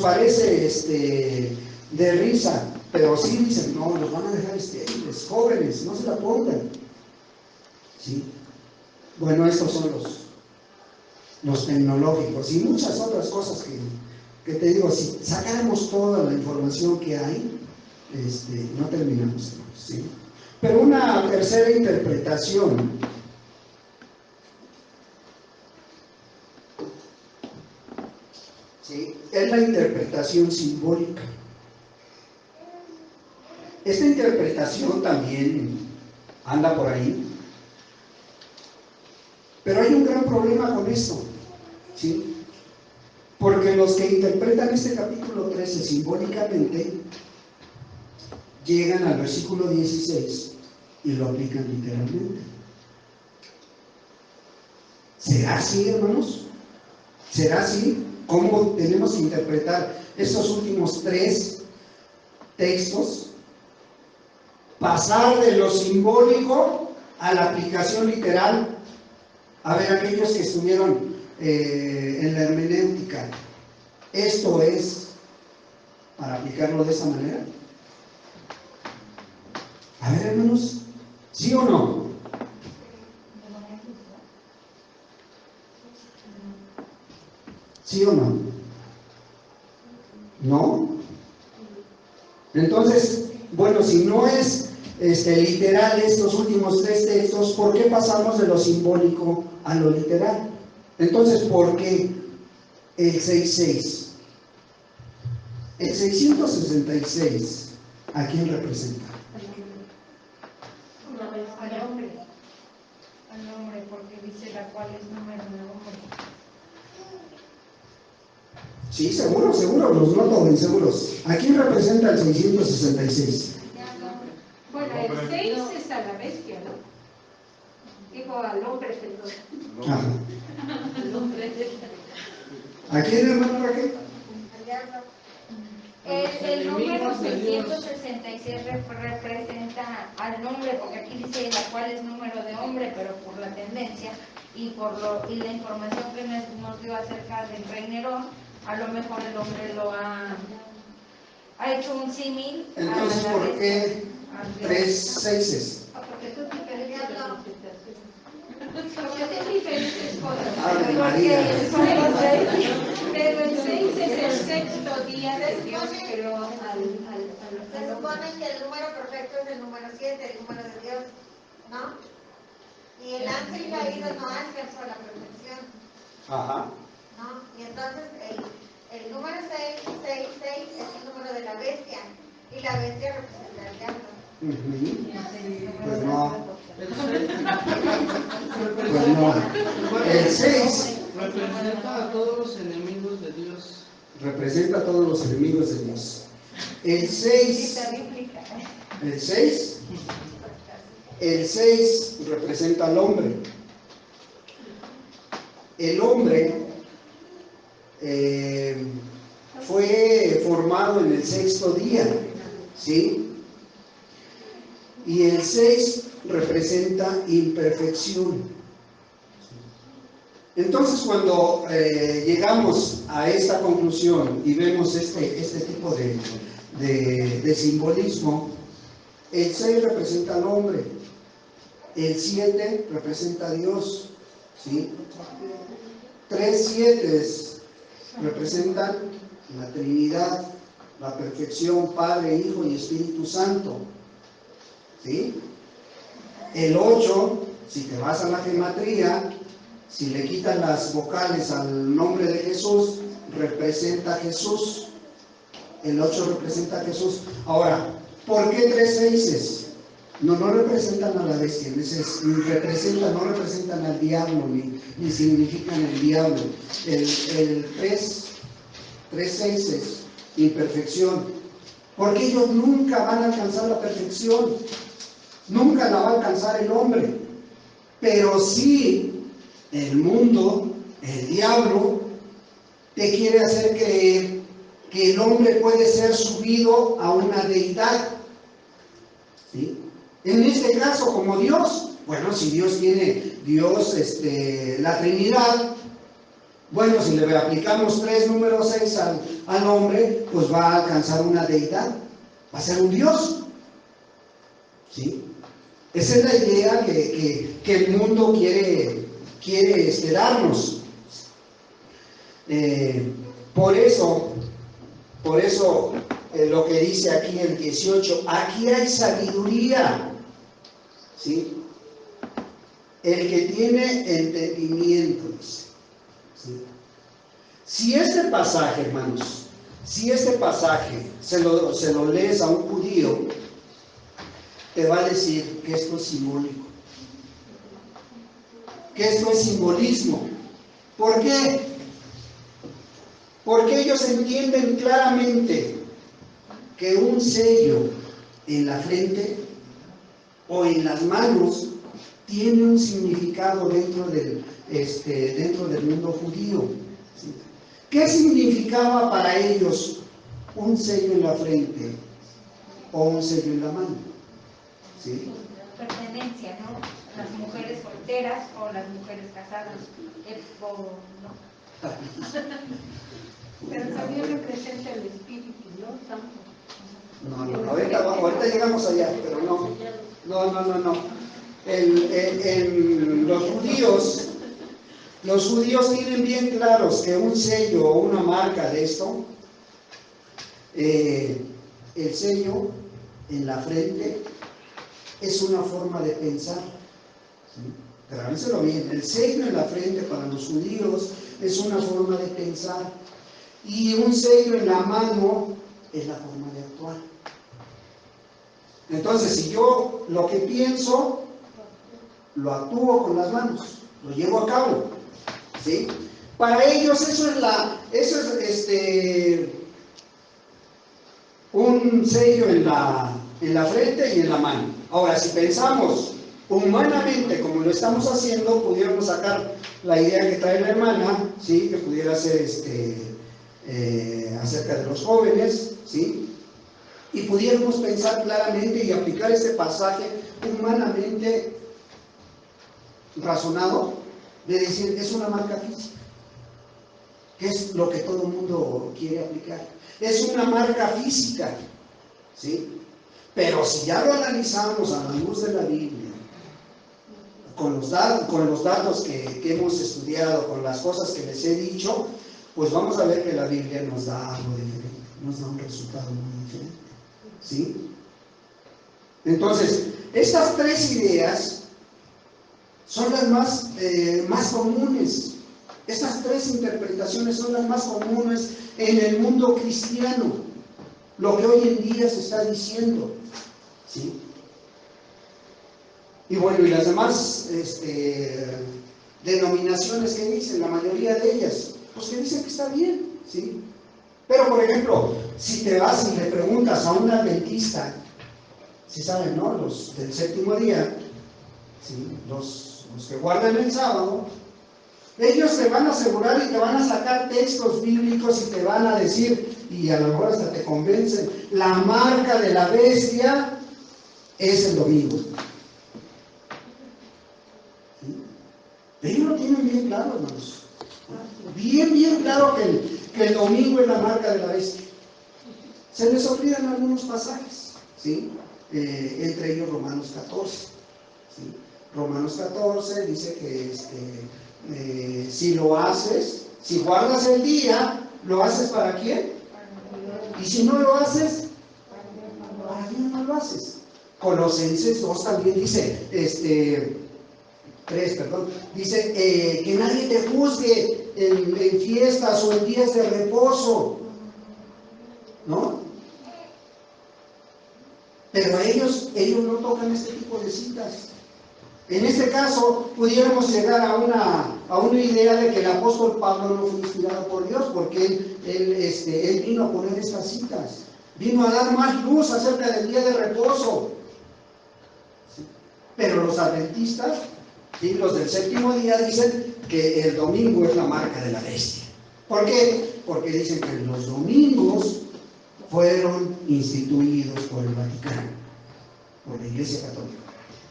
parece de risa, pero sí dicen, no, los van a dejar estériles, jóvenes, no se la pongan, ¿sí? Bueno, estos son los tecnológicos y muchas otras cosas que te digo, si sacáramos toda la información que hay, no terminamos, ¿sí? Pero una tercera interpretación ¿sí? Es la interpretación simbólica. Esta interpretación también anda por ahí, pero hay un gran problema con esto, ¿sí? Porque los que interpretan este capítulo 13 simbólicamente llegan al versículo 16 y lo aplican literalmente. ¿Será así, hermanos? ¿Será así? ¿Cómo tenemos que interpretar estos últimos 3 textos? Pasar de lo simbólico a la aplicación literal. A ver, aquellos que estuvieron en la hermenéutica, ¿esto es para aplicarlo de esa manera? A ver, hermanos, ¿sí o no? ¿Sí o no? ¿No? Entonces, bueno, si no es literal estos últimos 3 textos, ¿por qué pasamos de lo simbólico a lo literal? Entonces, ¿por qué el 6.6? El 666, ¿a quién representa? Al hombre, porque dice la cual es número de hombre. Sí, seguro, los noto bien seguros. ¿A quién representa el 666? Bueno, el 6 es a la bestia, ¿no? Digo al hombre, perdón. Ajá. Al hombre. ¿A quién, hermano Raquel? El número 666 representa al nombre, porque aquí dice la cual es número de hombre, pero por la tendencia y la información que nos dio acerca del rey Nerón, a lo mejor el hombre lo ha hecho un símil. Entonces, ¿por qué 3 seises? Porque son diferentes representaciones. Porque son diferentes cosas. Ave María. Pero el 6 es el sexto día que Dios creó al Se supone que el número perfecto es el número 7, el número de Dios, ¿no? Y el ángel caído no alcanzó la perfección, Ajá. ¿no? Y entonces el número 666 es el número de la bestia, y la bestia representa al diablo. Pues no. Pues no. El 6 representa a todos los enemigos de Dios. Representa a todos los enemigos de Dios. El 6 representa al hombre. El hombre fue formado en el 6.º día, ¿sí? Y el 6 representa imperfección. Entonces, cuando llegamos a esta conclusión y vemos este tipo de simbolismo, el 6 representa al hombre, el 7 representa a Dios, ¿sí? 3 7 representan la Trinidad, la perfección, Padre, Hijo y Espíritu Santo, ¿sí? El 8, si te vas a la gematría, si le quitan las vocales al nombre de Jesús, representa a Jesús. El 8 representa a Jesús. Ahora, ¿Por qué 3 6? No representan a la bestia, no representan al diablo, ni significan el diablo. El 3 6, imperfección. Porque ellos nunca van a alcanzar la perfección, nunca la va a alcanzar el hombre. Pero sí, el mundo, el diablo, te quiere hacer creer que el hombre puede ser subido a una deidad. ¿Sí? En este caso, como Dios, bueno, si Dios tiene, la Trinidad, bueno, si le aplicamos 3 número 6 al hombre, pues va a alcanzar una deidad, va a ser un Dios. ¿Sí? Esa es la idea que el mundo quiere darnos. Por eso lo que dice aquí el 18, aquí hay sabiduría. ¿Sí? El que tiene entendimiento. ¿Sí? Si este pasaje, hermanos, se lo lees a un judío, te va a decir que esto es simbólico, que esto es simbolismo. ¿Por qué? Porque ellos entienden claramente que un sello en la frente o en las manos tiene un significado dentro del mundo judío. ¿Sí? ¿Qué significaba para ellos un sello en la frente o un sello en la mano? ¿Sí? Pertenencia, ¿no? Las mujeres solteras o las mujeres casadas, ¿no? Pero también representa el espíritu, ¿no? No, ahorita llegamos allá, pero no. Los judíos tienen bien claros que un sello o una marca de esto, el sello en la frente es una forma de pensar. ¿Sí? Grábenselo bien, el sello en la frente para los judíos es una forma de pensar, y un sello en la mano es la forma de actuar. Entonces, si yo lo que pienso lo actúo con las manos, lo llevo a cabo. ¿Sí? Para ellos eso es un sello en la frente y en la mano. Ahora, si pensamos humanamente como lo estamos haciendo, pudiéramos sacar la idea que trae la hermana, ¿sí? Que pudiera ser acerca de los jóvenes, ¿sí? Y pudiéramos pensar claramente y aplicar este pasaje humanamente razonado, de decir, es una marca física, que es lo que todo el mundo quiere aplicar. Es una marca física, ¿sí? Pero si ya lo analizamos a la luz de la Biblia, con los datos que hemos estudiado, con las cosas que les he dicho, pues vamos a ver que la Biblia nos da algo diferente, nos da un resultado muy diferente. ¿Sí? Entonces, estas 3 ideas son las más comunes. Estas 3 interpretaciones son las más comunes en el mundo cristiano, lo que hoy en día se está diciendo. ¿Sí? Y bueno, y las demás denominaciones que dicen, la mayoría de ellas, pues que dicen que está bien, ¿sí? Pero, por ejemplo, si te vas y le preguntas a un adventista, si saben, ¿no? Los del 7º día, ¿sí? Los que guardan el sábado, ellos te van a asegurar y te van a sacar textos bíblicos y te van a decir, y a lo mejor hasta te convencen, la marca de la bestia es el domingo. ¿Sí? Ellos lo tienen bien claro, hermanos. Bien claro que el domingo es la marca de la bestia. Se les olvidan algunos pasajes, ¿sí? Entre ellos Romanos 14. ¿Sí? Romanos 14 dice que si lo haces, si guardas el día, ¿lo haces para quién? Y si no lo haces, ¿para quién no lo haces? Colosenses 2 también dice, 3, perdón, dice que nadie te juzgue en fiestas o en días de reposo, ¿no? Pero ellos no tocan este tipo de citas. En este caso, pudiéramos llegar a una idea de que el apóstol Pablo no fue inspirado por Dios, porque él vino a poner estas citas, vino a dar más luz acerca del día de reposo. ¿Sí? Pero los adventistas, ¿sí?, los del séptimo día, dicen que el domingo es la marca de la bestia. ¿Por qué? Porque dicen que los domingos fueron instituidos por el Vaticano, por la Iglesia Católica.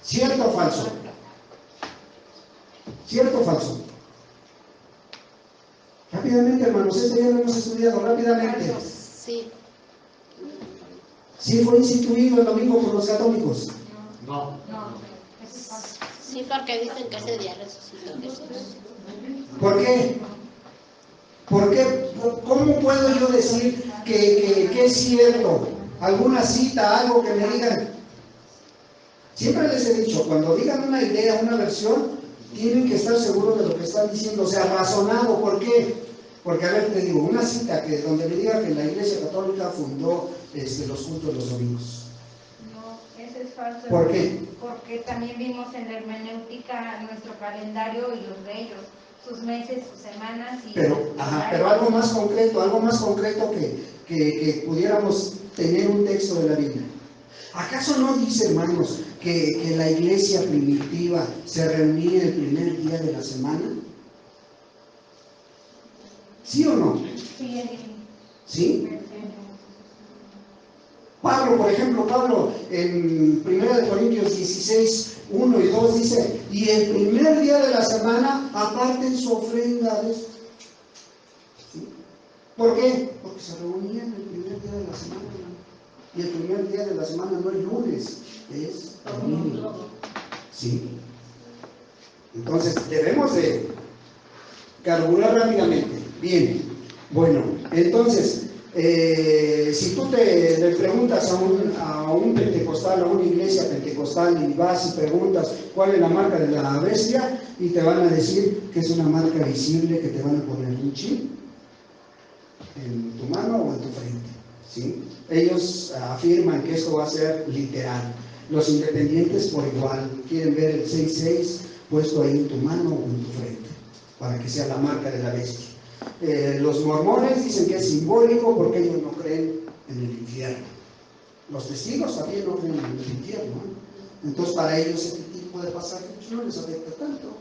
¿Cierto o falso? ¿Cierto o falso? Rápidamente, hermanos, esto ya lo hemos estudiado, rápidamente. Sí. ¿Sí fue instituido el domingo por los católicos? No. Sí, porque dicen que ese día resucitó Jesús. ¿Por qué? ¿Por qué? ¿Cómo puedo yo decir que es cierto? ¿Alguna cita, algo que me digan? Siempre les he dicho, cuando digan una idea, una versión, tienen que estar seguros de lo que están diciendo, o sea, razonado. ¿Por qué? Porque, a ver, te digo, una cita donde me diga que la Iglesia Católica fundó los cultos los domingos. No, eso es falso. ¿Por qué? Porque también vimos en la hermenéutica nuestro calendario y los de ellos, sus meses, sus semanas y... Pero algo más concreto que pudiéramos tener un texto de la Biblia. ¿Acaso no dice, hermanos, que la iglesia primitiva se reunía el primer día de la semana? ¿Sí o no? ¿Sí? Pablo, por ejemplo, en 1 Corintios 16, 1 y 2 dice, y el primer día de la semana aparten su ofrenda. ¿Sí? ¿Por qué? Porque se reunían el primer día de la semana. Y el primer día de la semana no es lunes, es domingo. ¿Sí? Entonces, debemos de carburar rápidamente. Bien, bueno, entonces, si tú le preguntas a un pentecostal, a una iglesia pentecostal, y vas y preguntas cuál es la marca de la bestia, y te van a decir que es una marca visible que te van a poner un chip en tu mano o en tu frente. ¿Sí? Ellos afirman que esto va a ser literal. Los independientes por igual quieren ver el 6:6 puesto ahí en tu mano o en tu frente, para que sea la marca de la bestia. Los mormones dicen que es simbólico porque ellos no creen en el infierno. Los testigos también no creen en el infierno, ¿no? Entonces para ellos este tipo de pasajes no les afecta tanto,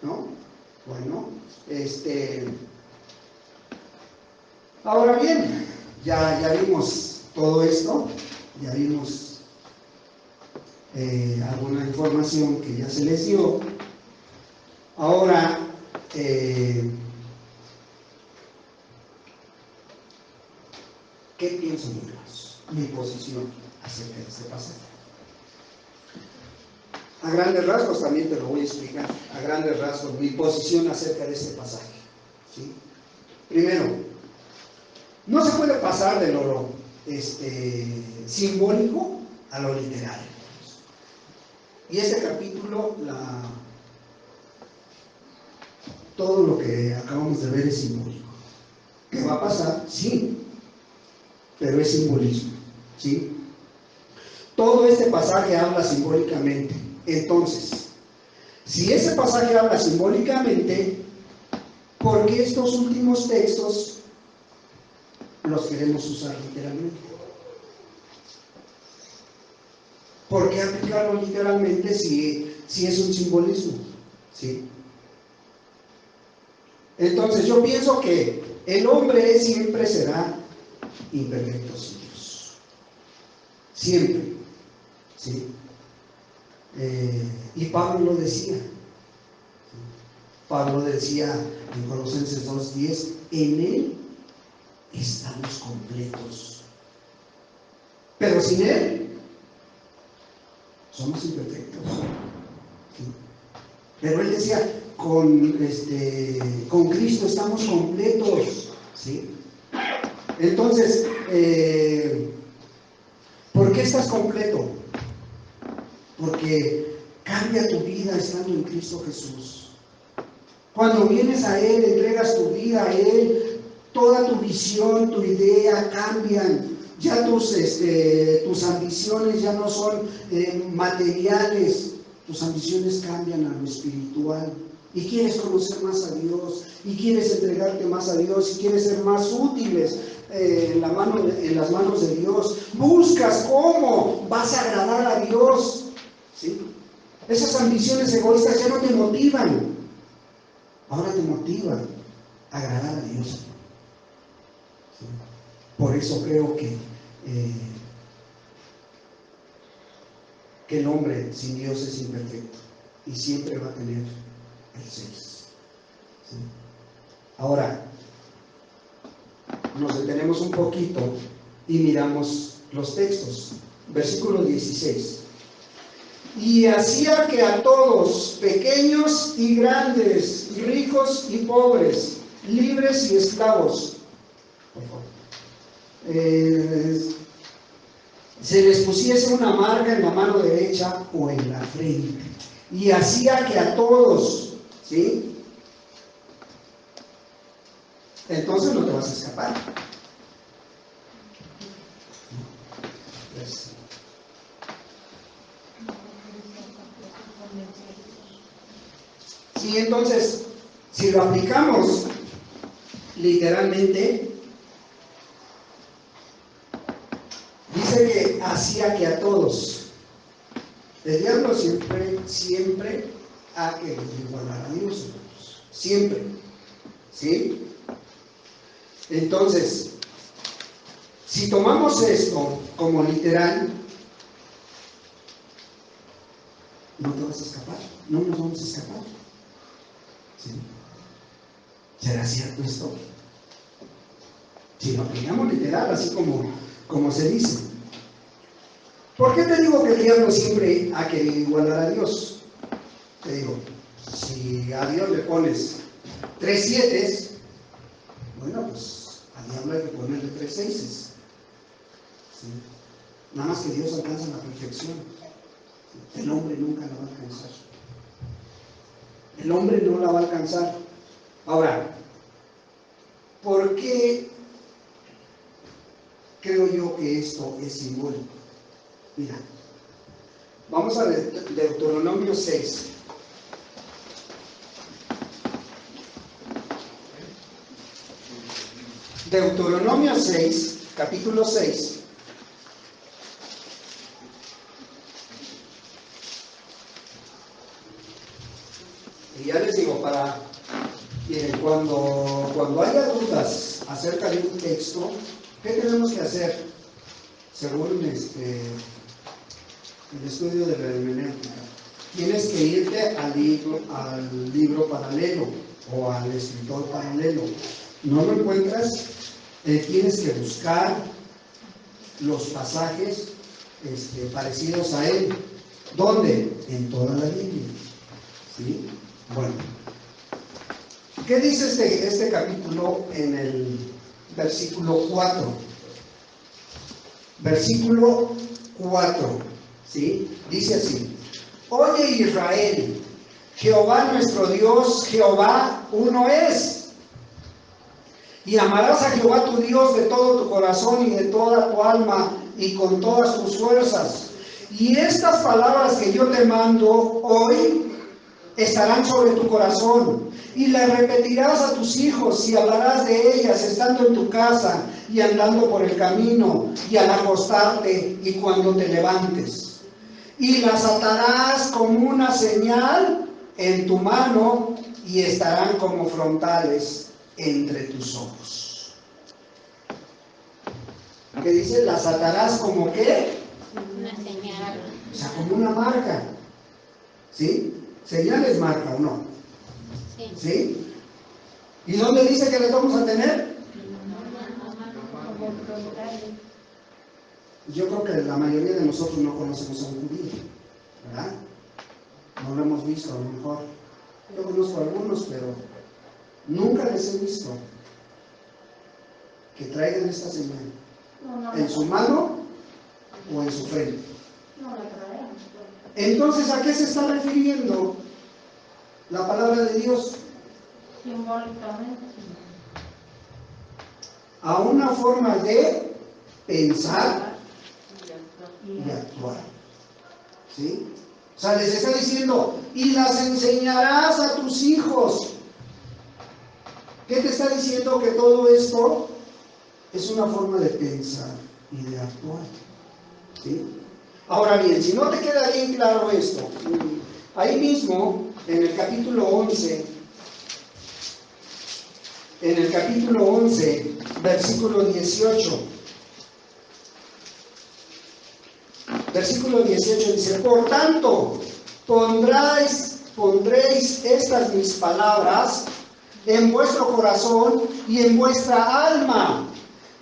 ¿no? Bueno, ahora bien, ya vimos todo esto, ya vimos alguna información que ya se les dio. Ahora, ¿qué pienso yo? Mi posición acerca de este pasaje. A grandes rasgos también te lo voy a explicar. A grandes rasgos, mi posición acerca de este pasaje. ¿Sí? Primero, no se puede pasar de lo simbólico a lo literal. Y este capítulo, todo lo que acabamos de ver es simbólico. ¿Qué va a pasar? Sí, pero es simbolismo. ¿Sí? Todo este pasaje habla simbólicamente. Entonces, si ese pasaje habla simbólicamente, ¿por qué estos últimos textos los queremos usar literalmente? ¿Por qué aplicarlo literalmente si es un simbolismo? ¿Sí? Entonces yo pienso que el hombre siempre será imperfecto sin Dios. Siempre. ¿Sí? Y Pablo lo decía. Pablo decía en Colosenses 2:10, en Él estamos completos. Pero sin Él somos imperfectos. ¿Sí? Pero él decía, con Cristo estamos completos. ¿Sí? Entonces, ¿por qué estás completo? Porque cambia tu vida estando en Cristo Jesús. Cuando vienes a Él, entregas tu vida a Él, toda tu visión, tu idea cambian. Ya tus ambiciones ya no son materiales, tus ambiciones cambian a lo espiritual. Y quieres conocer más a Dios, y quieres entregarte más a Dios, y quieres ser más útiles en las manos de Dios. Buscas cómo vas a agradar a Dios, ¿sí? Esas ambiciones egoístas ya no te motivan, ahora te motivan a agradar a Dios, ¿sí? Por eso creo que el hombre sin Dios es imperfecto y siempre va a tener el 6. ¿Sí? Ahora, nos detenemos un poquito y miramos los textos. Versículo 16. Y hacía que a todos, pequeños y grandes, ricos y pobres, libres y esclavos, por favor, se les pusiese una marca en la mano derecha o en la frente. Y hacía que a todos, ¿sí? Entonces no te vas a escapar. Sí, entonces, si lo aplicamos literalmente, dice que hacía que a todos. El diablo siempre ha querido igualar a Dios. Siempre. ¿Sí? Entonces, si tomamos esto como literal, no te vas a escapar. No nos vamos a escapar. ¿Sí? ¿Será cierto esto? Si lo aplicamos literal, así como se dice. ¿Por qué te digo que el diablo siempre ha querido igualar a Dios? Te digo, si a Dios le pones 3 7, bueno, pues al diablo hay que ponerle 3 6. ¿Sí? Nada más que Dios alcanza la perfección. El hombre nunca la va a alcanzar. El hombre no la va a alcanzar. Ahora, ¿por qué creo yo que esto es simbólico? Mira, vamos a Deuteronomio 6. Deuteronomio 6, capítulo 6. Y ya les digo, cuando haya dudas acerca de un texto, ¿qué tenemos que hacer? Según el estudio de la hermenéutica, tienes que irte al libro paralelo o al escritor paralelo. ¿No lo encuentras? Tienes que buscar los pasajes parecidos a él. ¿Dónde? En toda la Biblia. ¿Sí? Bueno, ¿qué dice este capítulo en el versículo 4? Versículo 4, ¿sí? Dice así: Oye Israel, Jehová nuestro Dios, Jehová uno es. Y amarás a Jehová tu Dios de todo tu corazón y de toda tu alma y con todas tus fuerzas. Y estas palabras que yo te mando hoy estarán sobre tu corazón, y las repetirás a tus hijos y hablarás de ellas estando en tu casa y andando por el camino y al acostarte y cuando te levantes. Y las atarás como una señal en tu mano y estarán como frontales entre tus ojos. ¿Qué dice? Las atarás como ¿qué? Una señal. O sea, como una marca. ¿Sí? Señal es marca, ¿o no? Sí. ¿Sí? ¿Y dónde dice que las vamos a tener? Yo creo que la mayoría de nosotros no conocemos a un judío, ¿verdad? No lo hemos visto, a lo mejor. Yo conozco a algunos, pero nunca les he visto que traigan esta señal en su mano o en su frente. Entonces, ¿a qué se está refiriendo la palabra de Dios? Simbólicamente. A una forma de pensar y actuar. ¿Sí? O sea, les está diciendo, y las enseñarás a tus hijos. ¿Qué te está diciendo? Que todo esto es una forma de pensar y de actuar. ¿Sí? Ahora bien, si no te queda bien claro esto, ahí mismo, en el capítulo 11, versículo 18, dice, por tanto, pondréis estas mis palabras en vuestro corazón y en vuestra alma,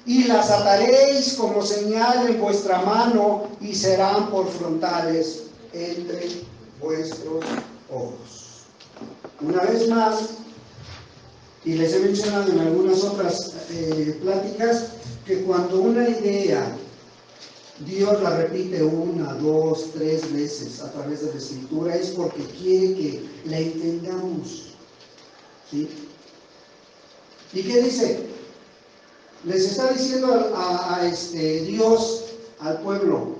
y las ataréis como señal en vuestra mano, y serán por frontales entre vuestros ojos. Una vez más, y les he mencionado en algunas otras pláticas, que cuando una idea Dios la repite 1, 2, 3 veces a través de la Escritura, es porque quiere que la entendamos. ¿Sí? ¿Y qué dice? Les está diciendo a Dios, al pueblo,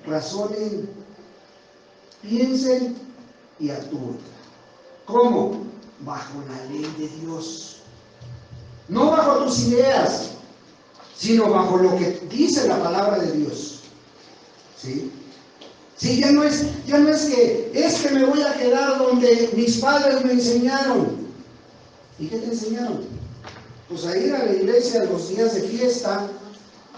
razonen, piensen y actúen. ¿Cómo? Bajo la ley de Dios. No bajo tus ideas, sino bajo lo que dice la palabra de Dios. ¿Sí? Sí, ya no es que me voy a quedar donde mis padres me enseñaron. ¿Y qué te enseñaron? Pues a ir a la iglesia los días de fiesta,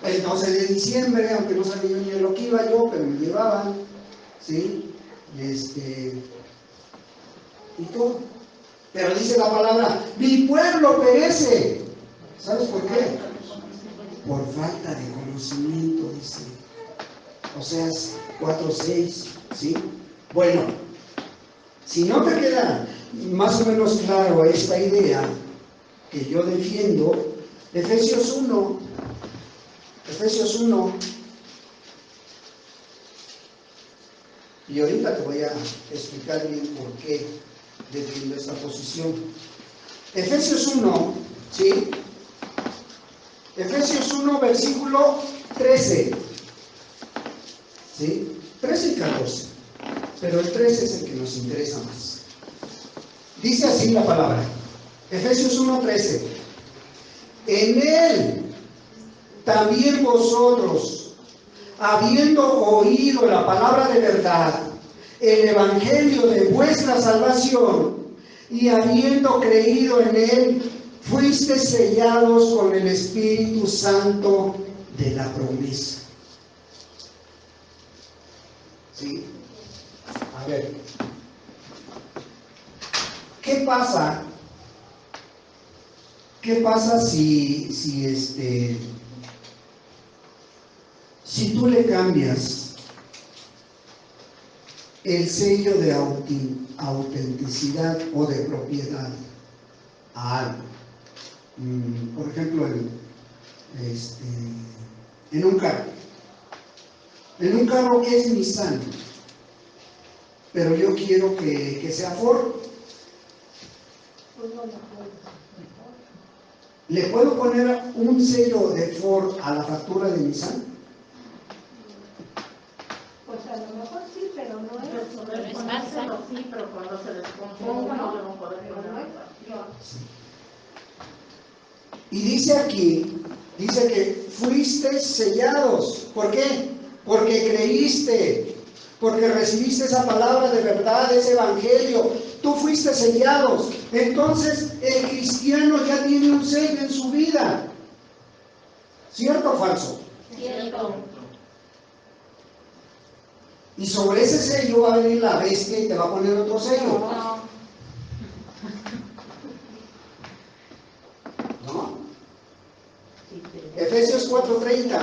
el 12 de diciembre, aunque no sabía yo ni a lo que iba yo, pero me llevaban, ¿sí? Y todo. Pero dice la palabra, mi pueblo perece. ¿Sabes por qué? Por falta de conocimiento, dice. Oseas 4:6, ¿sí? Bueno, si no te queda más o menos claro esta idea que yo defiendo, Efesios 1, y ahorita te voy a explicar bien por qué defiendo esta posición. Efesios 1, ¿sí? Efesios 1, versículo 13, ¿sí? 13 y 14, pero el 13 es el que nos interesa más. Dice así la palabra, Efesios 1, 13, en él también vosotros, habiendo oído la palabra de verdad, el evangelio de vuestra salvación, y habiendo creído en él, fuisteis sellados con el Espíritu Santo de la promesa. ¿Sí? A ver, ¿qué pasa? ¿Qué pasa si tú le cambias el sello de autenticidad o de propiedad a algo? Por ejemplo, en un carro. En un carro que es Nissan, pero yo quiero que sea Ford. ¿Le puedo poner un sello de Ford a la factura de Nissan? Pues a lo mejor sí, pero no es. Sí, pero cuando se descomponga no le van a poder poner. Y dice aquí, dice que fuiste sellados. ¿Por qué? Porque creíste, porque recibiste esa palabra de verdad, ese evangelio. Tú fuiste sellados. Entonces el cristiano ya tiene un sello en su vida. ¿Cierto o falso? Cierto. Y sobre ese sello va a venir la bestia y te va a poner otro sello. ¿No? Efesios 4:30.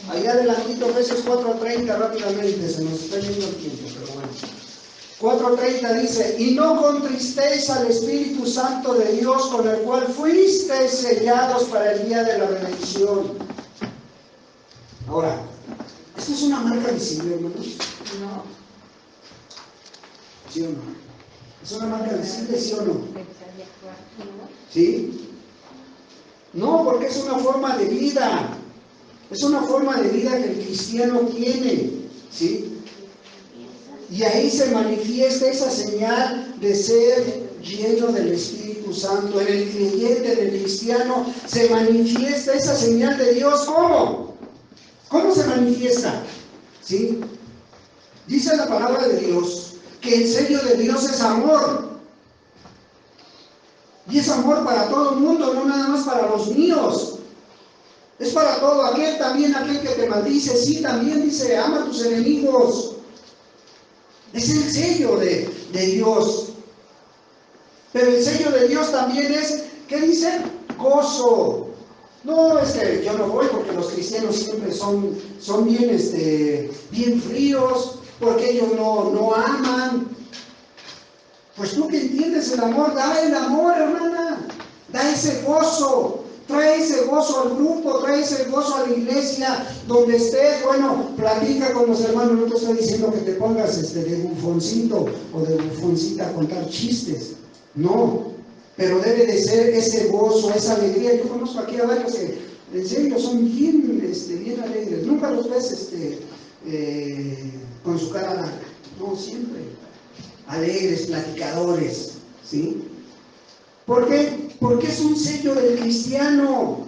Ahí adelantito, Efesios 4:30, rápidamente, se nos está yendo el tiempo, pero bueno. 4:30 dice, y no contristéis al Espíritu Santo de Dios, con el cual fuisteis sellados para el día de la redención. Ahora, ¿esto es una marca visible, hermanos? No. ¿Sí o no? ¿Es una marca visible, sí o no? ¿Sí? No, porque es una forma de vida. Es una forma de vida que el cristiano tiene, ¿sí? Y ahí se manifiesta esa señal de ser lleno del Espíritu Santo. En el creyente, en el cristiano, se manifiesta esa señal de Dios. ¿Cómo? ¿Cómo se manifiesta? ¿Sí? Dice la palabra de Dios que el sello de Dios es amor. Y es amor para todo el mundo, no nada más para los míos. Es para todo aquel, también aquel que te maldice. Sí, también dice, ama a tus enemigos. Es el sello de Dios. Pero el sello de Dios también es, ¿qué dice? Gozo. No, es que yo no voy porque los cristianos siempre son bien fríos, porque ellos no aman. Pues tú que entiendes el amor, da el amor, hermana. Da ese gozo. Trae ese gozo al grupo, trae ese gozo a la iglesia, donde estés. Bueno, platica con los hermanos. No te estoy diciendo que te pongas de bufoncito o de bufoncita a contar chistes. No, pero debe de ser ese gozo, esa alegría. Yo conozco aquí a varios que en serio son bien alegres. Nunca los ves con su cara larga. No, siempre alegres, platicadores, ¿sí? ¿Por qué? Porque es un sello del cristiano.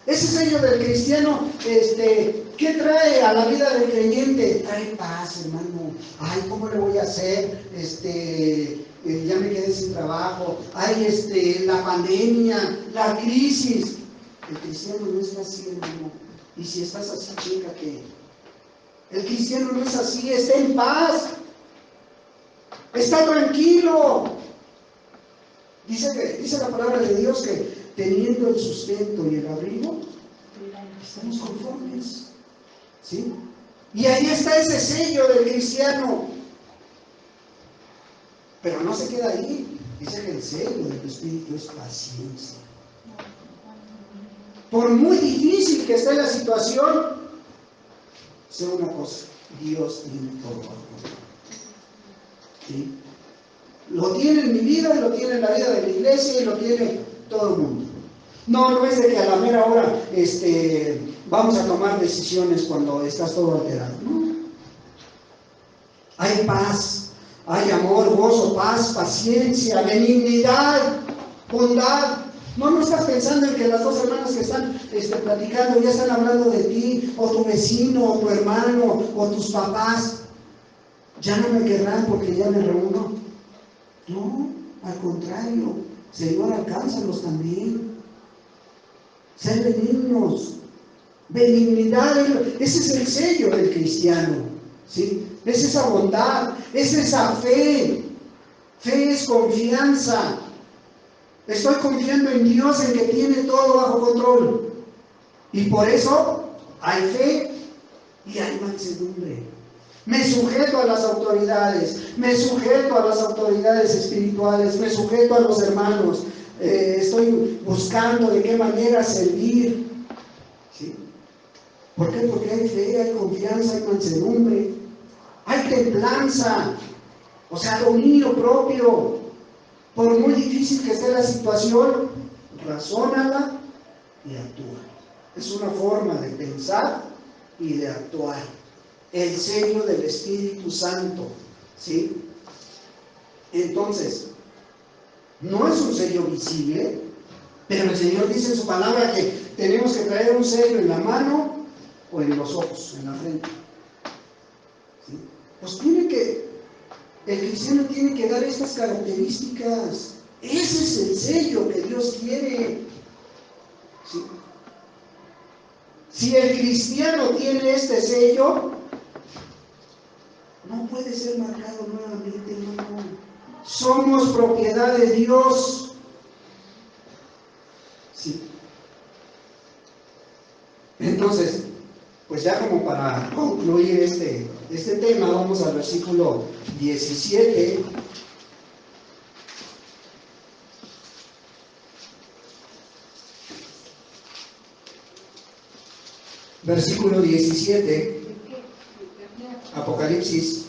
Ese sello del cristiano, ¿qué trae a la vida del creyente? Trae paz, hermano. Ay, ¿cómo le voy a hacer? Ya me quedé sin trabajo. Ay, la pandemia, la crisis. El cristiano no está así, hermano. Y si estás así, chécate. El cristiano no es así, está en paz. Está tranquilo. Dice la palabra de Dios que teniendo el sustento y el abrigo, estamos conformes. ¿Sí? Y ahí está ese sello del cristiano. Pero no se queda ahí. Dice que el sello del Espíritu es paciencia. Por muy difícil que esté la situación, sé una cosa, Dios tiene todo bajo control. ¿Sí? Lo tiene en mi vida, lo tiene en la vida de la iglesia y lo tiene todo el mundo. No es de que a la mera hora vamos a tomar decisiones cuando estás todo alterado. No. Hay paz, hay amor, gozo, paz, paciencia, benignidad, bondad. No estás pensando en que las dos hermanas que están platicando ya están hablando de ti, o tu vecino, o tu hermano, o tus papás. Ya no me querrán porque ya me reúno. No, al contrario, Señor, alcánzalos también. Ser benignos. Benignidad, ese es el sello del cristiano. ¿Sí? Es esa bondad, es esa fe. Fe es confianza. Estoy confiando en Dios, en que tiene todo bajo control. Y por eso hay fe y hay mansedumbre. Me sujeto a las autoridades, me sujeto a las autoridades espirituales, me sujeto a los hermanos. Estoy buscando de qué manera servir. ¿Sí? ¿Por qué? Porque hay fe, hay confianza, hay mansedumbre, hay templanza, o sea, dominio propio. Por muy difícil que esté la situación, razónala y actúa. Es una forma de pensar y de actuar. El sello del Espíritu Santo, ¿sí? Entonces, no es un sello visible, pero el Señor dice en su palabra que tenemos que traer un sello en la mano o en los ojos, en la frente. ¿Sí? Pues el cristiano tiene que dar estas características. Ese es el sello que Dios quiere. ¿Sí? Si el cristiano tiene este sello, no puede ser marcado nuevamente, no. Somos propiedad de Dios. Sí. Entonces, pues ya como para concluir este tema, vamos al versículo 17. Versículo 17. Apocalipsis,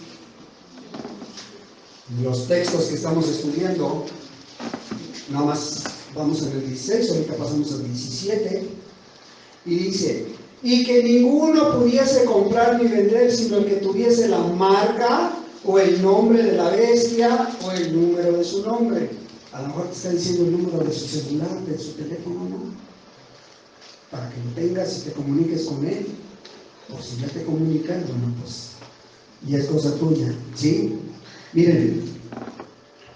los textos que estamos estudiando, nada más vamos en el 16, ahorita pasamos al 17, y dice: y que ninguno pudiese comprar ni vender sino el que tuviese la marca o el nombre de la bestia o el número de su nombre. A lo mejor te está diciendo el número de su celular, de su teléfono, ¿no? Para que lo tengas y te comuniques con él. O si ya te comunican, bueno, pues ya es cosa tuya, ¿sí? Miren,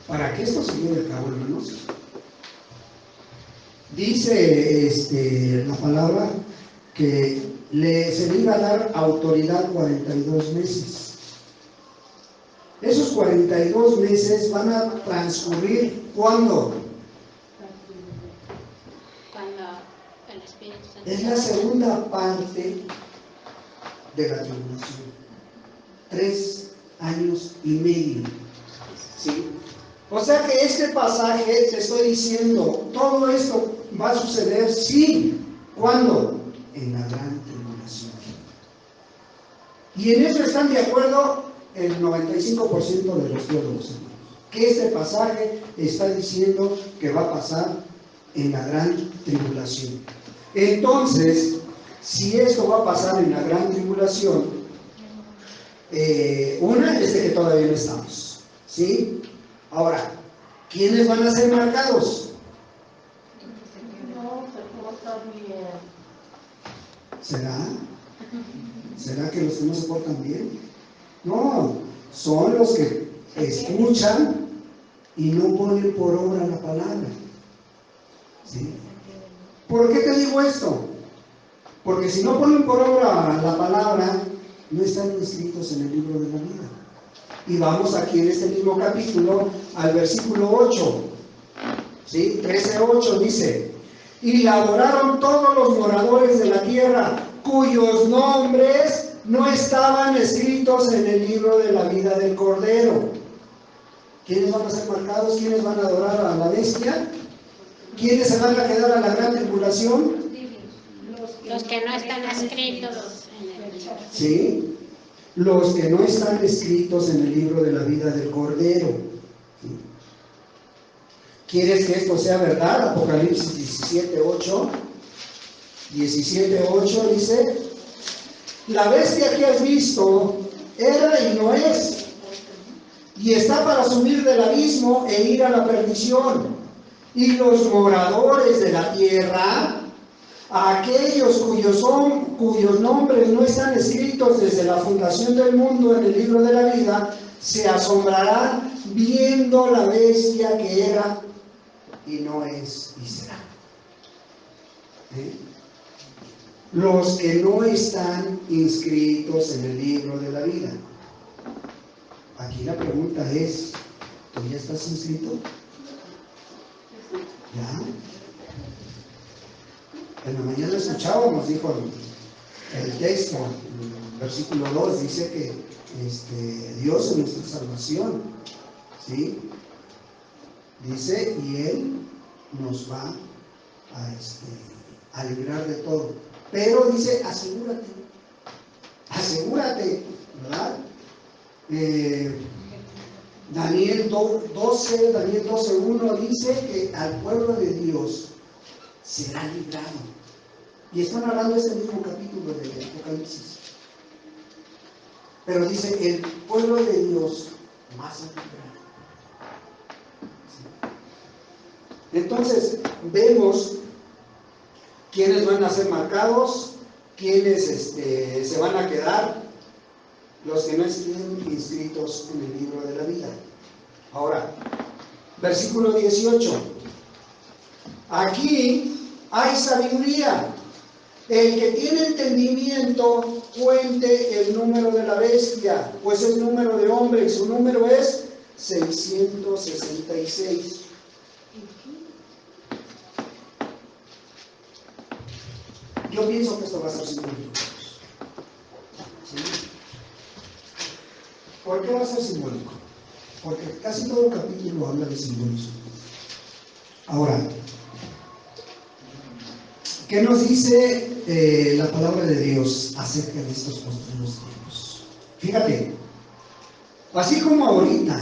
para que esto se lleve a cabo, hermanos, dice la palabra que se le iba a dar autoridad 42 meses. Esos 42 meses van a transcurrir, ¿cuándo? Cuando el Espíritu Santo. Es la segunda parte de la tribulación. 3 años y medio. ¿Sí? O sea que este pasaje, te estoy diciendo, todo esto va a suceder, sí. ¿Cuándo? En la gran tribulación. Y en eso están de acuerdo el 95% de los teólogos, que este pasaje está diciendo que va a pasar en la gran tribulación. Entonces, si esto va a pasar en la gran tribulación, una es de que todavía no estamos, ¿sí? Ahora, ¿quiénes van a ser marcados? No se porta bien. ¿Será? ¿Será que los que no se portan bien? No, son los que escuchan y no ponen por obra la palabra. ¿Sí? ¿Por qué te digo esto? Porque si no ponen por obra la palabra, no están inscritos en el libro de la vida. Y vamos aquí en este mismo capítulo al versículo 8. ¿Sí? 13:8 dice: y la adoraron todos los moradores de la tierra, cuyos nombres no estaban escritos en el libro de la vida del Cordero. ¿Quiénes van a ser marcados? ¿Quiénes van a adorar a la bestia? ¿Quiénes se van a quedar a la gran tribulación? Los que no están escritos en el libro. ¿Sí? Los que no están escritos en el libro de la vida del Cordero. ¿Sí? ¿Quieres que esto sea verdad? Apocalipsis 17:8. 17:8 dice: la bestia que has visto era y no es, y está para subir del abismo e ir a la perdición. Y los moradores de la tierra, aquellos cuyos nombres no están escritos desde la fundación del mundo en el libro de la vida, se asombrarán viendo la bestia que era y no es y será. Los que no están inscritos en el libro de la vida. Aquí la pregunta es: ¿tú ya estás inscrito? ¿Ya? En la mañana escuchábamos, dijo el texto, el versículo 2, dice que Dios es nuestra salvación, ¿sí? Dice, y Él nos va a librar de todo. Pero dice, asegúrate, ¿verdad? Daniel 12:1 dice que al pueblo de Dios será librado. Y están hablando de este mismo capítulo de Apocalipsis. Pero dice, el pueblo de Dios más librado. ¿Sí? Entonces, vemos quiénes van a ser marcados, quiénes se van a quedar, los que no estén inscritos en el libro de la vida. Ahora, versículo 18. Aquí hay sabiduría. El que tiene entendimiento cuente el número de la bestia, pues es número de hombre y su número es 666. Yo pienso que esto va a ser simbólico. ¿Sí? ¿Por qué va a ser simbólico? Porque casi todo el capítulo habla de simbolismo. Ahora, ¿qué nos dice la palabra de Dios acerca de estos postreros tiempos? Fíjate, así como ahorita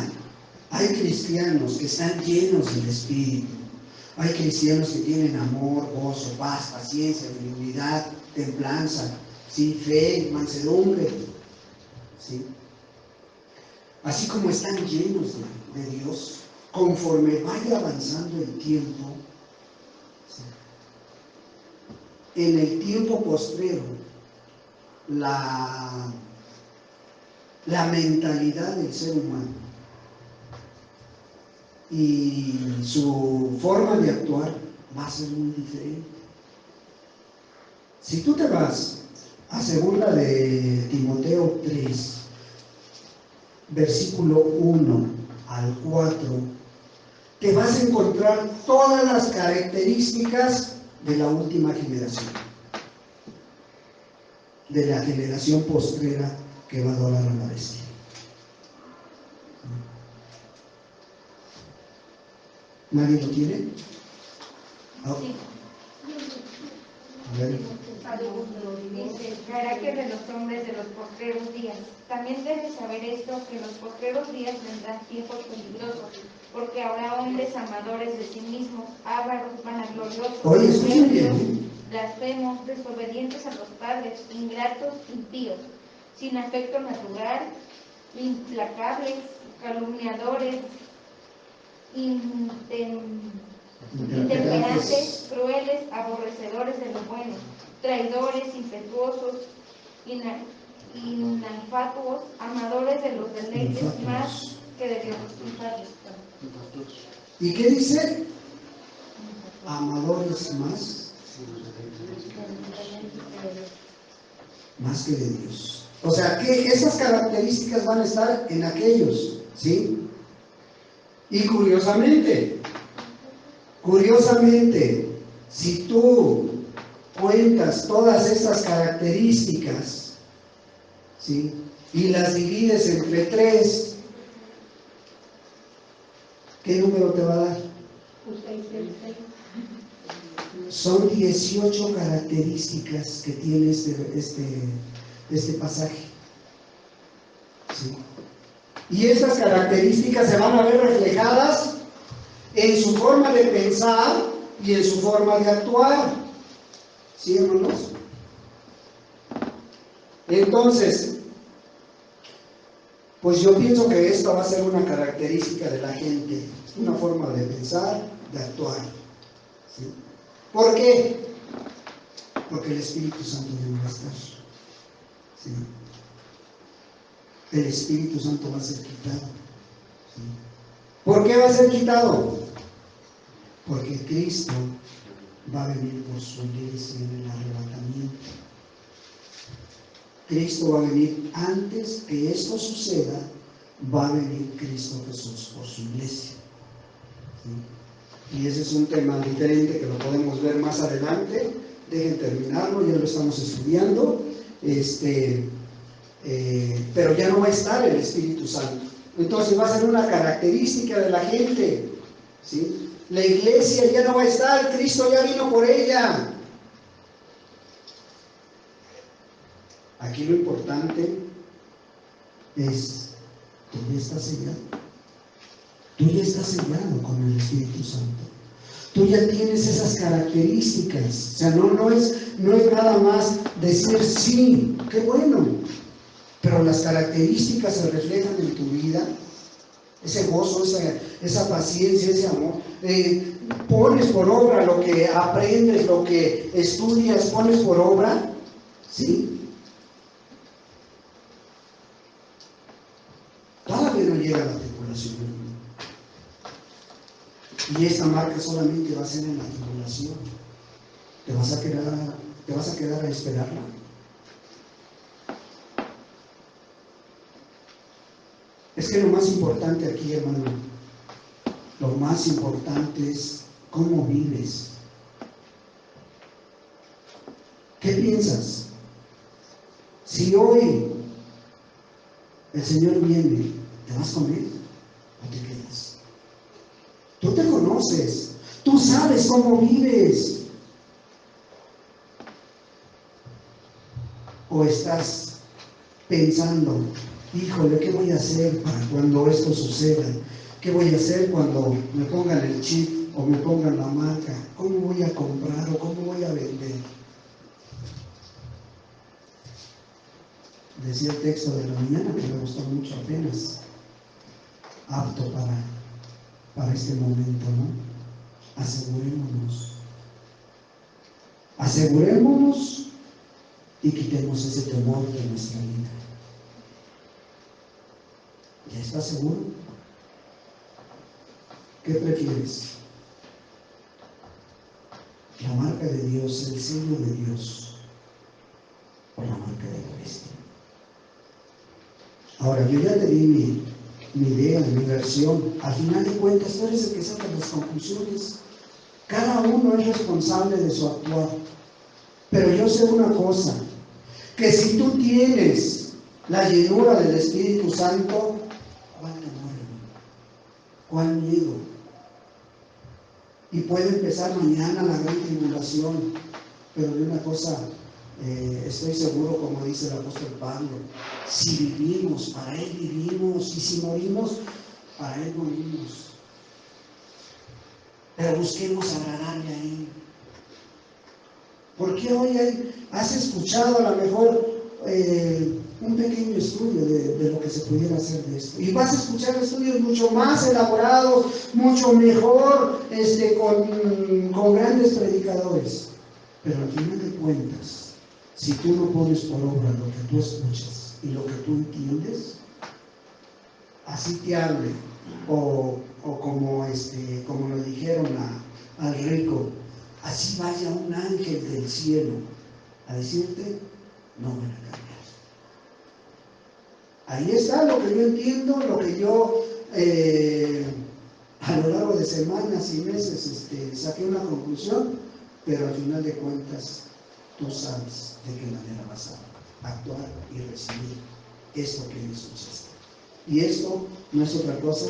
hay cristianos que están llenos del Espíritu, Hay cristianos que tienen amor, gozo, paz, paciencia, benignidad, templanza, ¿sí? Fe, mansedumbre, ¿sí? Así como están llenos de Dios, conforme vaya avanzando el tiempo, ¿sí? En el tiempo postrero, la mentalidad del ser humano y su forma de actuar va a ser muy diferente. Si tú te vas a segunda de Timoteo 3, versículo 1 al 4, te vas a encontrar todas las características de la última generación, de la generación postrera que va a adorar a la bestia. ¿Nadie lo tiene? No. Sí. A ver. Dice, carácter de los hombres de los postreros días. También debes saber esto, que en los postreros días vendrán tiempos peligrosos, porque habrá hombres amadores de sí mismos, ávaros, vanagloriosos, Oye, escuchen bien, soberbios, blasfemos, desobedientes a los padres, ingratos, impíos, sin afecto natural, implacables, calumniadores, intemperantes, crueles, aborrecedores de lo bueno, traidores, impetuosos, infatuos, amadores de los deleites más que de Dios. ¿Y qué dice? Amadores más que de Dios. O sea, que esas características van a estar en aquellos, ¿sí? Y curiosamente, si tú cuentas todas estas características, ¿sí? Y las divides entre 3, ¿qué número te va a dar? Son 18 características que tiene este pasaje, ¿sí? Y estas características se van a ver reflejadas en su forma de pensar y en su forma de actuar. ¿Sí, hermanos? Entonces, pues yo pienso que esta va a ser una característica de la gente, una forma de pensar, de actuar. ¿Sí? ¿Por qué? Porque el Espíritu Santo ya no va a estar. ¿Sí? El Espíritu Santo va a ser quitado. ¿Sí? ¿Por qué va a ser quitado? Porque Cristo va a venir por su iglesia en el arrebatamiento. Cristo va a venir antes que esto suceda, va a venir Cristo Jesús por su iglesia. ¿Sí? Y ese es un tema diferente que lo podemos ver más adelante. Dejen terminarlo, ya lo estamos estudiando. Pero ya no va a estar el Espíritu Santo. Entonces va a ser una característica de la gente, ¿sí? La iglesia ya no va a estar, Cristo ya vino por ella. Aquí lo importante es, tú ya estás sellado. Tú ya estás sellado con el Espíritu Santo. Tú ya tienes esas características. O sea, no es nada más decir sí, qué bueno. Pero las características se reflejan en tu vida, ese gozo, esa paciencia, ese amor. Pones por obra lo que aprendes, lo que estudias, pones por obra, ¿sí? Todavía no llega la tribulación. Y esta marca solamente va a ser en la tribulación. ¿Te vas a quedar a esperarla? Es que lo más importante aquí, hermano, lo más importante es cómo vives. ¿Qué piensas? Si hoy el Señor viene, ¿te vas con Él o te quedas? Tú te conoces, tú sabes cómo vives. ¿O estás pensando, híjole, ¿qué voy a hacer para cuando esto suceda? ¿Qué voy a hacer cuando me pongan el chip o me pongan la marca, ¿cómo voy a comprar o cómo voy a vender? Decía el texto de la mañana que me gustó mucho apenas, apto para este momento, ¿no? Asegurémonos y quitemos ese temor de nuestra vida. ¿Ya estás seguro? ¿Qué prefieres? ¿La marca de Dios, el sello de Dios, o la marca de la bestia? Ahora, yo ya te di mi idea, mi versión. Al final de cuentas, tú eres el que saca las conclusiones. Cada uno es responsable de su actuar. Pero yo sé una cosa, que si tú tienes la llenura del Espíritu Santo, ¿cuál temor, hermano? ¿Cuál miedo? Y puede empezar mañana la gran tribulación, pero de una cosa estoy seguro, como dice el apóstol Pablo, si vivimos, para Él vivimos, y si morimos, para Él morimos. Pero busquemos agradarle a Él. Porque hoy has escuchado a lo mejor un pequeño estudio de lo que se pudiera hacer de esto. Y vas a escuchar estudios mucho más elaborados, mucho mejor, con grandes predicadores. Pero al final de cuentas, si tú no pones por obra lo que tú escuchas y lo que tú entiendes, así te hable, o como lo dijeron al rico, así vaya un ángel del cielo a decirte, no van a cambiar. Ahí está lo que yo entiendo, lo que yo a lo largo de semanas y meses saqué una conclusión, pero al final de cuentas tú sabes de qué manera vas a actuar y recibir esto que escuchaste. Y esto no es otra cosa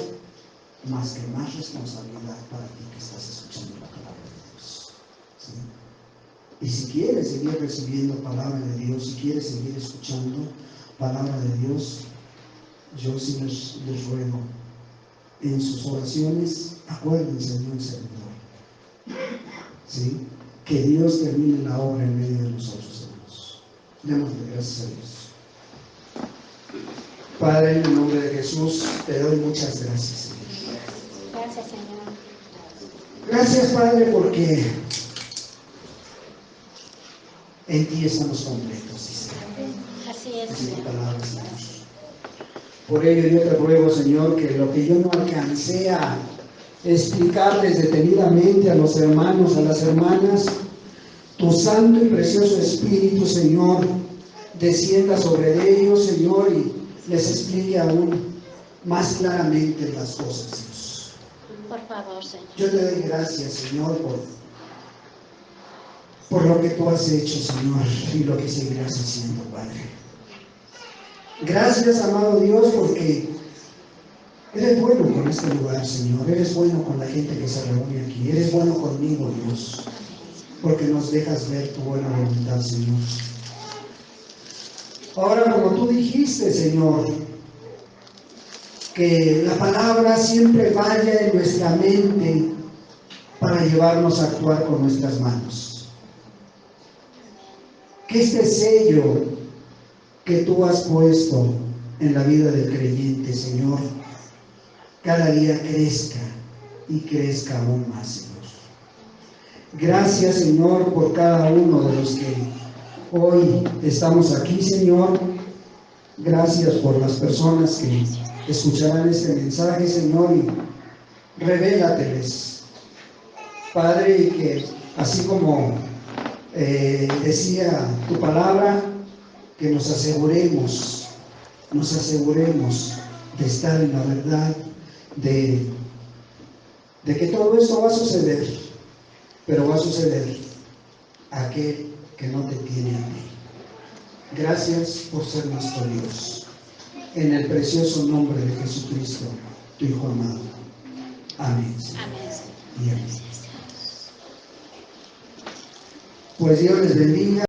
más que más responsabilidad para ti que estás escuchando la palabra de Dios. ¿Sí? Y si quieres seguir recibiendo palabra de Dios, si quieres seguir escuchando palabra de Dios, yo sí les ruego, en sus oraciones, acuérdense de un servidor. ¿Sí? Que Dios termine la obra en medio de nosotros, hermanos. Démosle gracias a Dios. Padre, en el nombre de Jesús, te doy muchas gracias, Señor. Gracias, Señor. Gracias, Padre, porque en ti estamos completos, dice. Así es, Así Señor. tu palabra, Señor. Por ello yo te ruego, Señor, que lo que yo no alcancé a explicarles detenidamente a los hermanos, a las hermanas, tu santo y precioso Espíritu, Señor, descienda sobre ellos, Señor, y les explique aún más claramente las cosas, Dios. Por favor, Señor. Yo te doy gracias, Señor, por lo que tú has hecho, Señor, y lo que seguirás haciendo, Padre. Gracias, amado Dios, porque eres bueno con este lugar, Señor. Eres bueno con la gente que se reúne aquí. Eres bueno conmigo, Dios, porque nos dejas ver tu buena voluntad, Señor. Ahora, como tú dijiste, Señor, que la palabra siempre vaya en nuestra mente para llevarnos a actuar con nuestras manos. Que este sello que tú has puesto en la vida del creyente, Señor, cada día crezca y crezca aún más, Señor. Gracias, Señor, por cada uno de los que hoy estamos aquí, Señor. Gracias por las personas que escucharán este mensaje, Señor, y revélateles, Padre, y que así como decía tu palabra, que nos aseguremos de estar en la verdad, de que todo esto va a suceder, pero va a suceder a aquel que no te tiene a ti. Gracias por ser nuestro Dios. En el precioso nombre de Jesucristo, tu Hijo amado. Amén. Amén. Y amén. Pues Dios les bendiga.